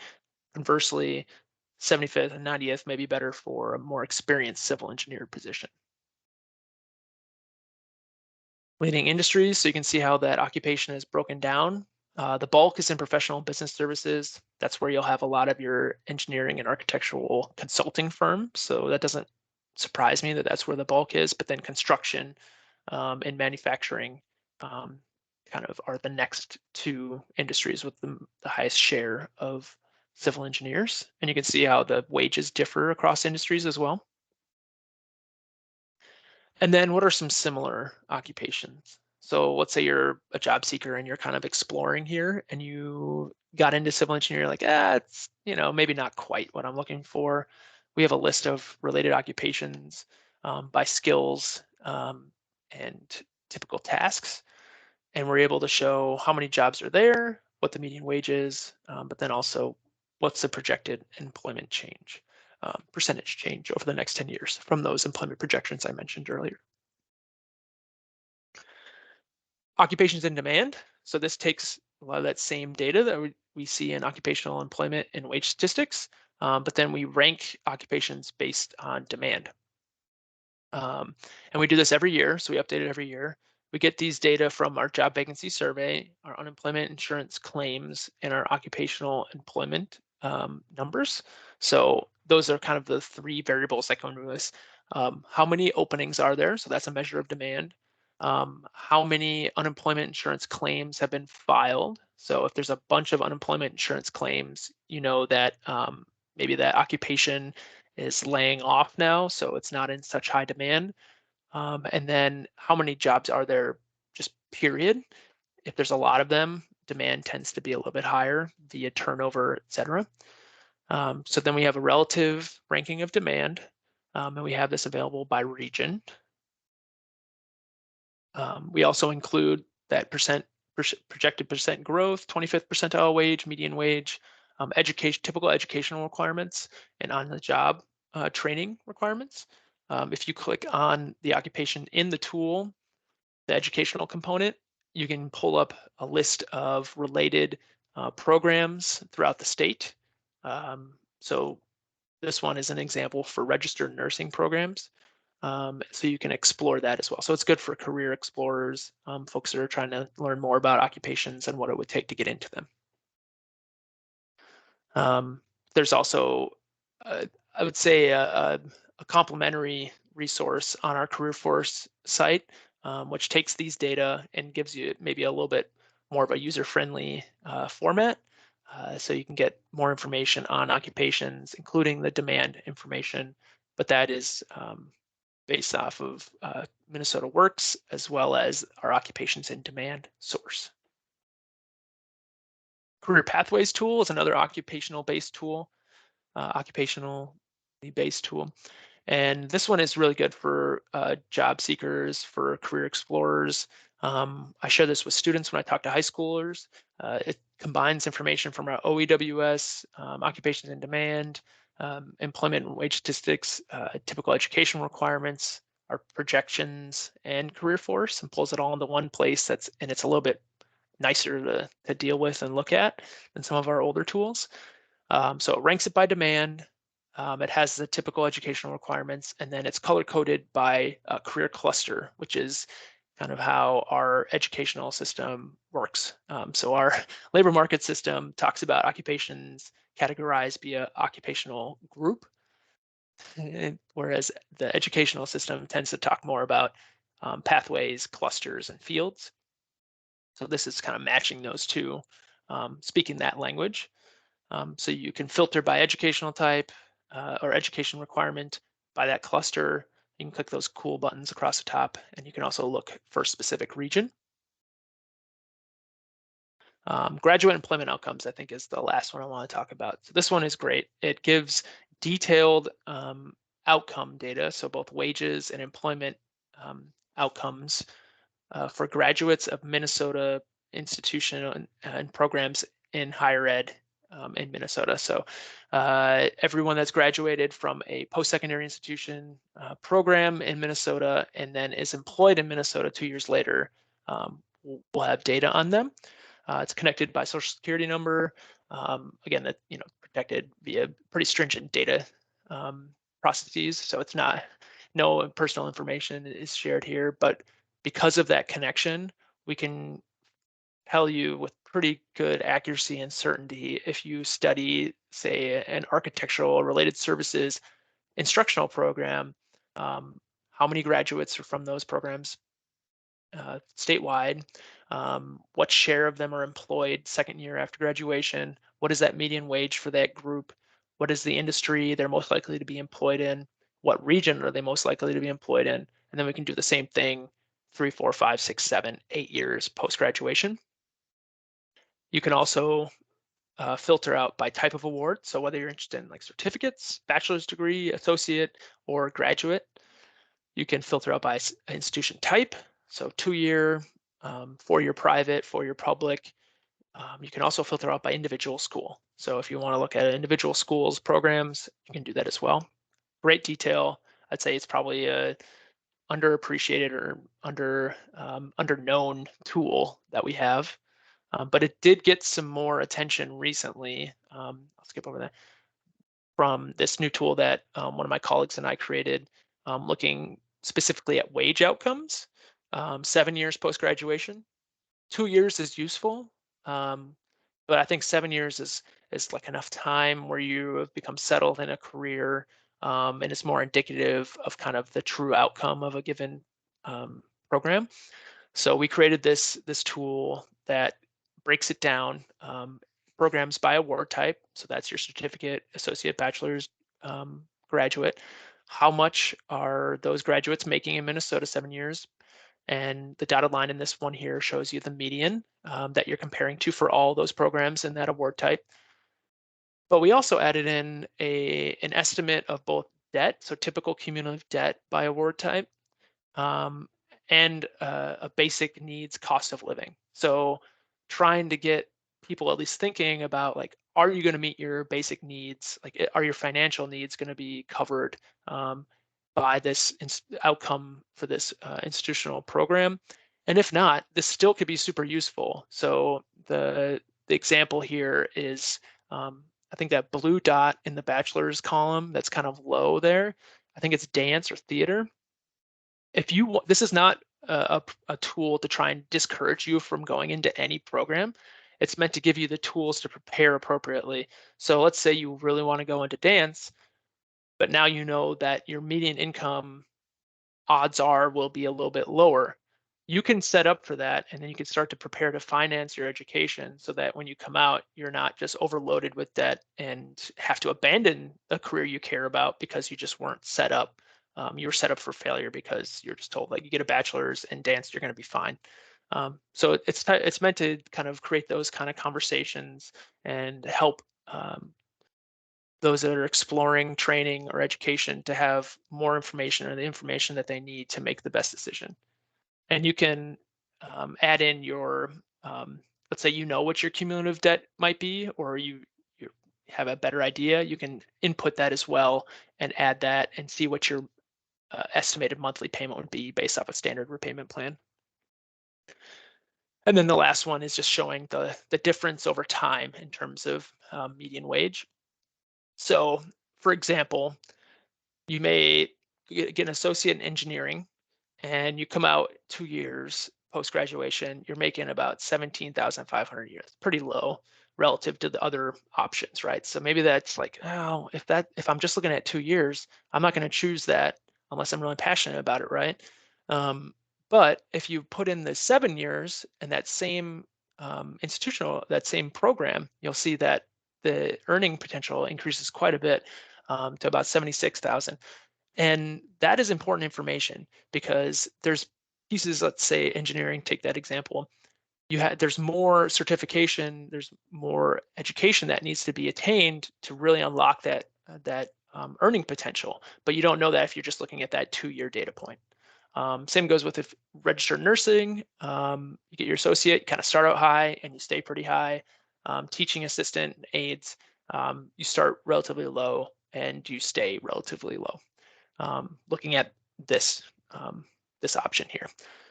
Conversely, 75th and 90th may be better for a more experienced civil engineer position. Leading industries, so you can see how that occupation is broken down. The bulk is in professional business services. That's where you'll have a lot of your engineering and architectural consulting firms. So that doesn't surprise me that that's where the bulk is, but then construction and manufacturing kind of are the next 2 industries with the highest share of civil engineers. And you can see how the wages differ across industries as well. And then what are some similar occupations? So let's say you're a job seeker and you're kind of exploring here and you got into civil engineering, like, it's, maybe not quite what I'm looking for. We have a list of related occupations by skills and typical tasks. And we're able to show how many jobs are there, what the median wage is, but then also what's the projected employment change, percentage change over the next 10 years from those employment projections I mentioned earlier. Occupations in demand. So this takes a lot of that same data that we see in occupational employment and wage statistics, but then we rank occupations based on demand. And we do this every year, so we update it every year. We get these data from our job vacancy survey, our unemployment insurance claims, and our occupational employment numbers. So those are kind of the three variables that come into this. How many openings are there? So that's a measure of demand. How many unemployment insurance claims have been filed? So if there's a bunch of unemployment insurance claims, you know that maybe that occupation is laying off now, so it's not in such high demand. And then how many jobs are there, just period? If there's a lot of them, demand tends to be a little bit higher via turnover, et cetera. So then we have a relative ranking of demand, and we have this available by region. We also include that projected percent growth, 25th percentile wage, median wage, typical educational requirements, and on-the-job training requirements. If you click on the occupation in the tool, the educational component, you can pull up a list of related programs throughout the state. So this one is an example for registered nursing programs. So you can explore that as well. So it's good for career explorers, folks that are trying to learn more about occupations and what it would take to get into them. There's also, I would say, a complementary resource on our CareerForce site, which takes these data and gives you maybe a little bit more of a user-friendly format. So you can get more information on occupations, including the demand information, but that is based off of Minnesota Works, as well as our occupations in demand source. Career Pathways tool is another occupational-based tool, occupationally-based tool. And this one is really good for job seekers, for career explorers. I share this with students when I talk to high schoolers. It combines information from our OEWS, occupations in demand, employment and wage statistics, typical education requirements, our projections, and CareerForce, and pulls it all into one place. And it's a little bit nicer to deal with and look at than some of our older tools. So it ranks it by demand. It has the typical educational requirements, and then it's color coded by a career cluster, which is kind of how our educational system works. So our labor market system talks about occupations categorized via occupational group, whereas the educational system tends to talk more about pathways, clusters, and fields. So this is kind of matching those two, speaking that language. So you can filter by educational type or education requirement by that cluster. You can click those cool buttons across the top, and you can also look for specific region. Graduate employment outcomes, I think, is the last one I want to talk about. So this one is great. It gives detailed outcome data, so both wages and employment outcomes for graduates of Minnesota institution and programs in higher ed in Minnesota. So everyone that's graduated from a post-secondary institution program in Minnesota and then is employed in Minnesota 2 years later will have data on them. It's connected by social security number. Again, that protected via pretty stringent data processes. So it's not, no personal information is shared here, but because of that connection, we can tell you with pretty good accuracy and certainty if you study, say, an architectural or related services instructional program, how many graduates are from those programs statewide, what share of them are employed second year after graduation, what is that median wage for that group, what is the industry they're most likely to be employed in, what region are they most likely to be employed in, and then we can do the same thing 3, 4, 5, 6, 7, 8 years post-graduation. You can also filter out by type of award. So whether you're interested in like certificates, bachelor's degree, associate, or graduate, you can filter out by institution type. So 2-year, 4-year private, 4-year public, You can also filter out by individual school. So if you want to look at individual schools programs, you can do that as well. Great detail. I'd say it's probably a underappreciated or underknown tool that we have. But it did get some more attention recently. I'll skip over that, from this new tool that one of my colleagues and I created, looking specifically at wage outcomes, 7 years post graduation. 2 years is useful, um, but I think 7 years is like enough time where you have become settled in a career, and it's more indicative of kind of the true outcome of a given um, program. So we created this tool that breaks it down, programs by award type. So that's your certificate, associate, bachelor's, graduate. How much are those graduates making in Minnesota 7 years? And the dotted line in this one here shows you the median that you're comparing to for all those programs in that award type. But we also added in an estimate of both debt, so typical cumulative debt by award type, um, and a basic needs cost of living. So trying to get people at least thinking about, like, are you going to meet your basic needs? Like, are your financial needs going to be covered um, by this outcome for this institutional program? And if not, this still could be super useful. So the example here is, I think that blue dot in the bachelor's column that's kind of low there. I think it's dance or theater. If you this is not a tool to try and discourage you from going into any program. It's meant to give you the tools to prepare appropriately. So let's say you really want to go into dance, but now you know that your median income, odds are, will be a little bit lower. You can set up for that, and then you can start to prepare to finance your education so that when you come out, you're not just overloaded with debt and have to abandon a career you care about because you just weren't set up. You were set up for failure because you're just told, like, you get a bachelor's in dance, you're going to be fine. So it's meant to kind of create those kind of conversations and help those that are exploring training or education to have more information or the information that they need to make the best decision. And you can add in your, let's say you know what your cumulative debt might be, or you have a better idea. You can input that as well and add that and see what your estimated monthly payment would be based off a standard repayment plan. And then the last one is just showing the difference over time in terms of median wage. So, for example, you may get an associate in engineering and you come out 2 years post graduation, you're making about 17,500 a year. It's pretty low relative to the other options, right? So maybe that's like, oh, if I'm just looking at 2 years, I'm not going to choose that unless I'm really passionate about it, right? Um, but if you put in the 7 years and that same that same program, you'll see that the earning potential increases quite a bit, to about 76,000. And that is important information because there's pieces, let's say engineering, take that example. There's more certification, there's more education that needs to be attained to really unlock that earning potential. But you don't know that if you're just looking at that 2 year data point. Same goes with if registered nursing, you get your associate, you kind of start out high and you stay pretty high. Teaching assistant aides, you start relatively low and you stay relatively low, looking at this this option here.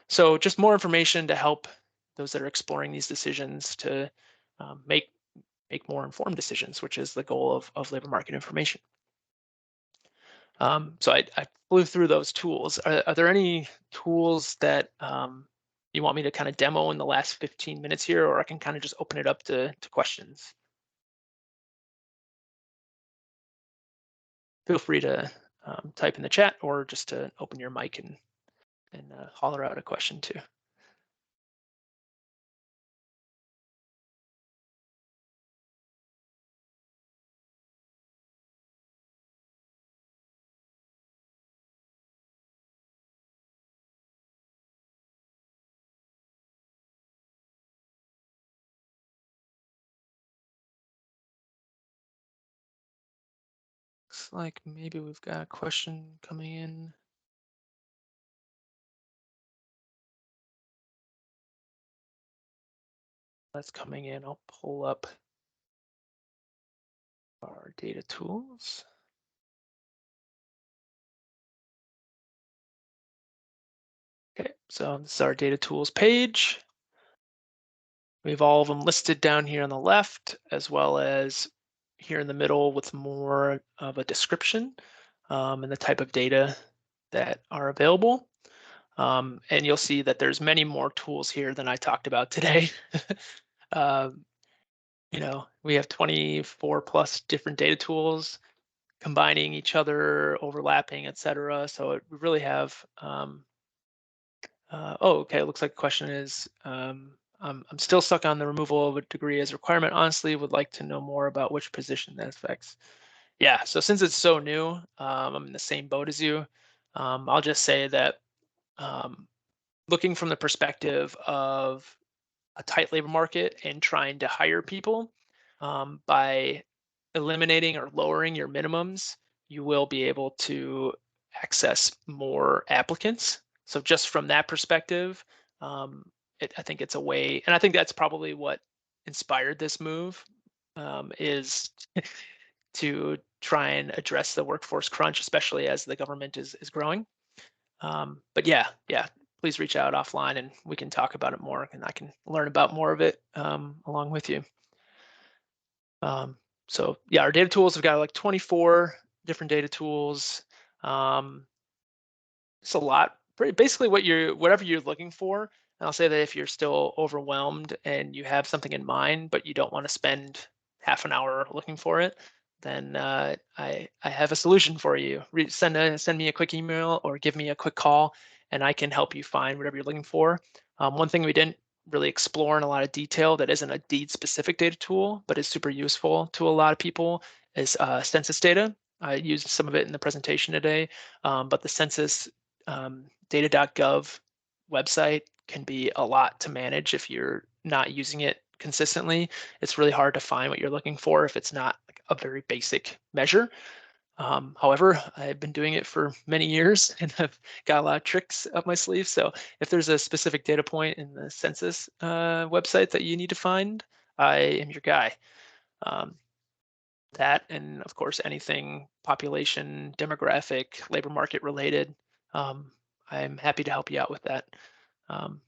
So just more information to help those that are exploring these decisions to make more informed decisions, which is the goal of labor market information. So I flew through those tools. Are there any tools that you want me to kind of demo in the last 15 minutes here, or I can kind of just open it up to questions? Feel free to type in the chat or just to open your mic and holler out a question too. Looks like maybe we've got a question coming in. that's coming in. I'll pull up our data tools. Okay, so this is our data tools page. We have all of them listed down here on the left, as well as here in the middle with more of a description and the type of data that are available. And you'll see that there's many more tools here than I talked about today. um, we have 24 plus different data tools combining each other, overlapping, etc. So we really have oh, okay. It looks like the question is, I'm still stuck on the removal of a degree as a requirement. Honestly, would like to know more about which position that affects. Yeah, so since it's so new, I'm in the same boat as you. I'll just say that um, looking from the perspective of a tight labor market and trying to hire people by eliminating or lowering your minimums, you will be able to access more applicants. So just from that perspective, I think it's a way, and I think that's probably what inspired this move is to try and address the workforce crunch, especially as the government is growing. But yeah, please reach out offline and we can talk about it more and I can learn about more of it along with you. Um, so yeah, our data tools have got like 24 different data tools. Um, it's a lot. Basically, whatever you're looking for. And I'll say that if you're still overwhelmed and you have something in mind, but you don't want to spend half an hour looking for it, then I have a solution for you. Send me a quick email or give me a quick call, and I can help you find whatever you're looking for. One thing we didn't really explore in a lot of detail that isn't a deed specific data tool, but is super useful to a lot of people is census data. I used some of it in the presentation today, but the census data.gov website can be a lot to manage if you're not using it consistently. It's really hard to find what you're looking for if it's not like a very basic measure. However, I've been doing it for many years and I've got a lot of tricks up my sleeve. So if there's a specific data point in the census website that you need to find, I am your guy. Um, that and of course anything population, demographic, labor market related. Um, I'm happy to help you out with that. Um,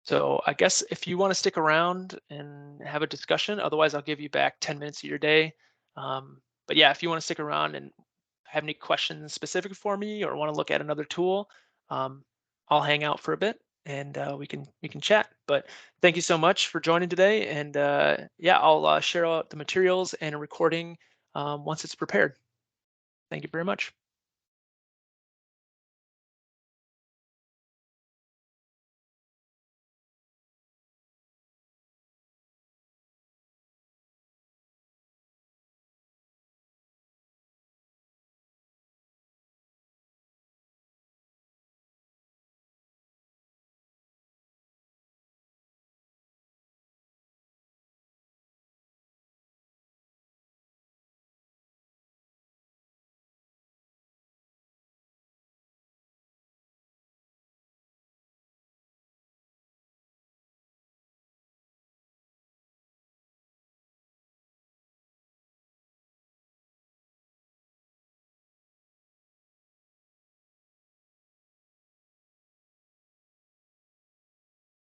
so I guess if you want to stick around and have a discussion, otherwise I'll give you back 10 minutes of your day. But yeah, if you want to stick around and have any questions specific for me or want to look at another tool, um, I'll hang out for a bit and we can chat. But thank you so much for joining today. And yeah, I'll share out the materials and a recording once it's prepared. Thank you very much.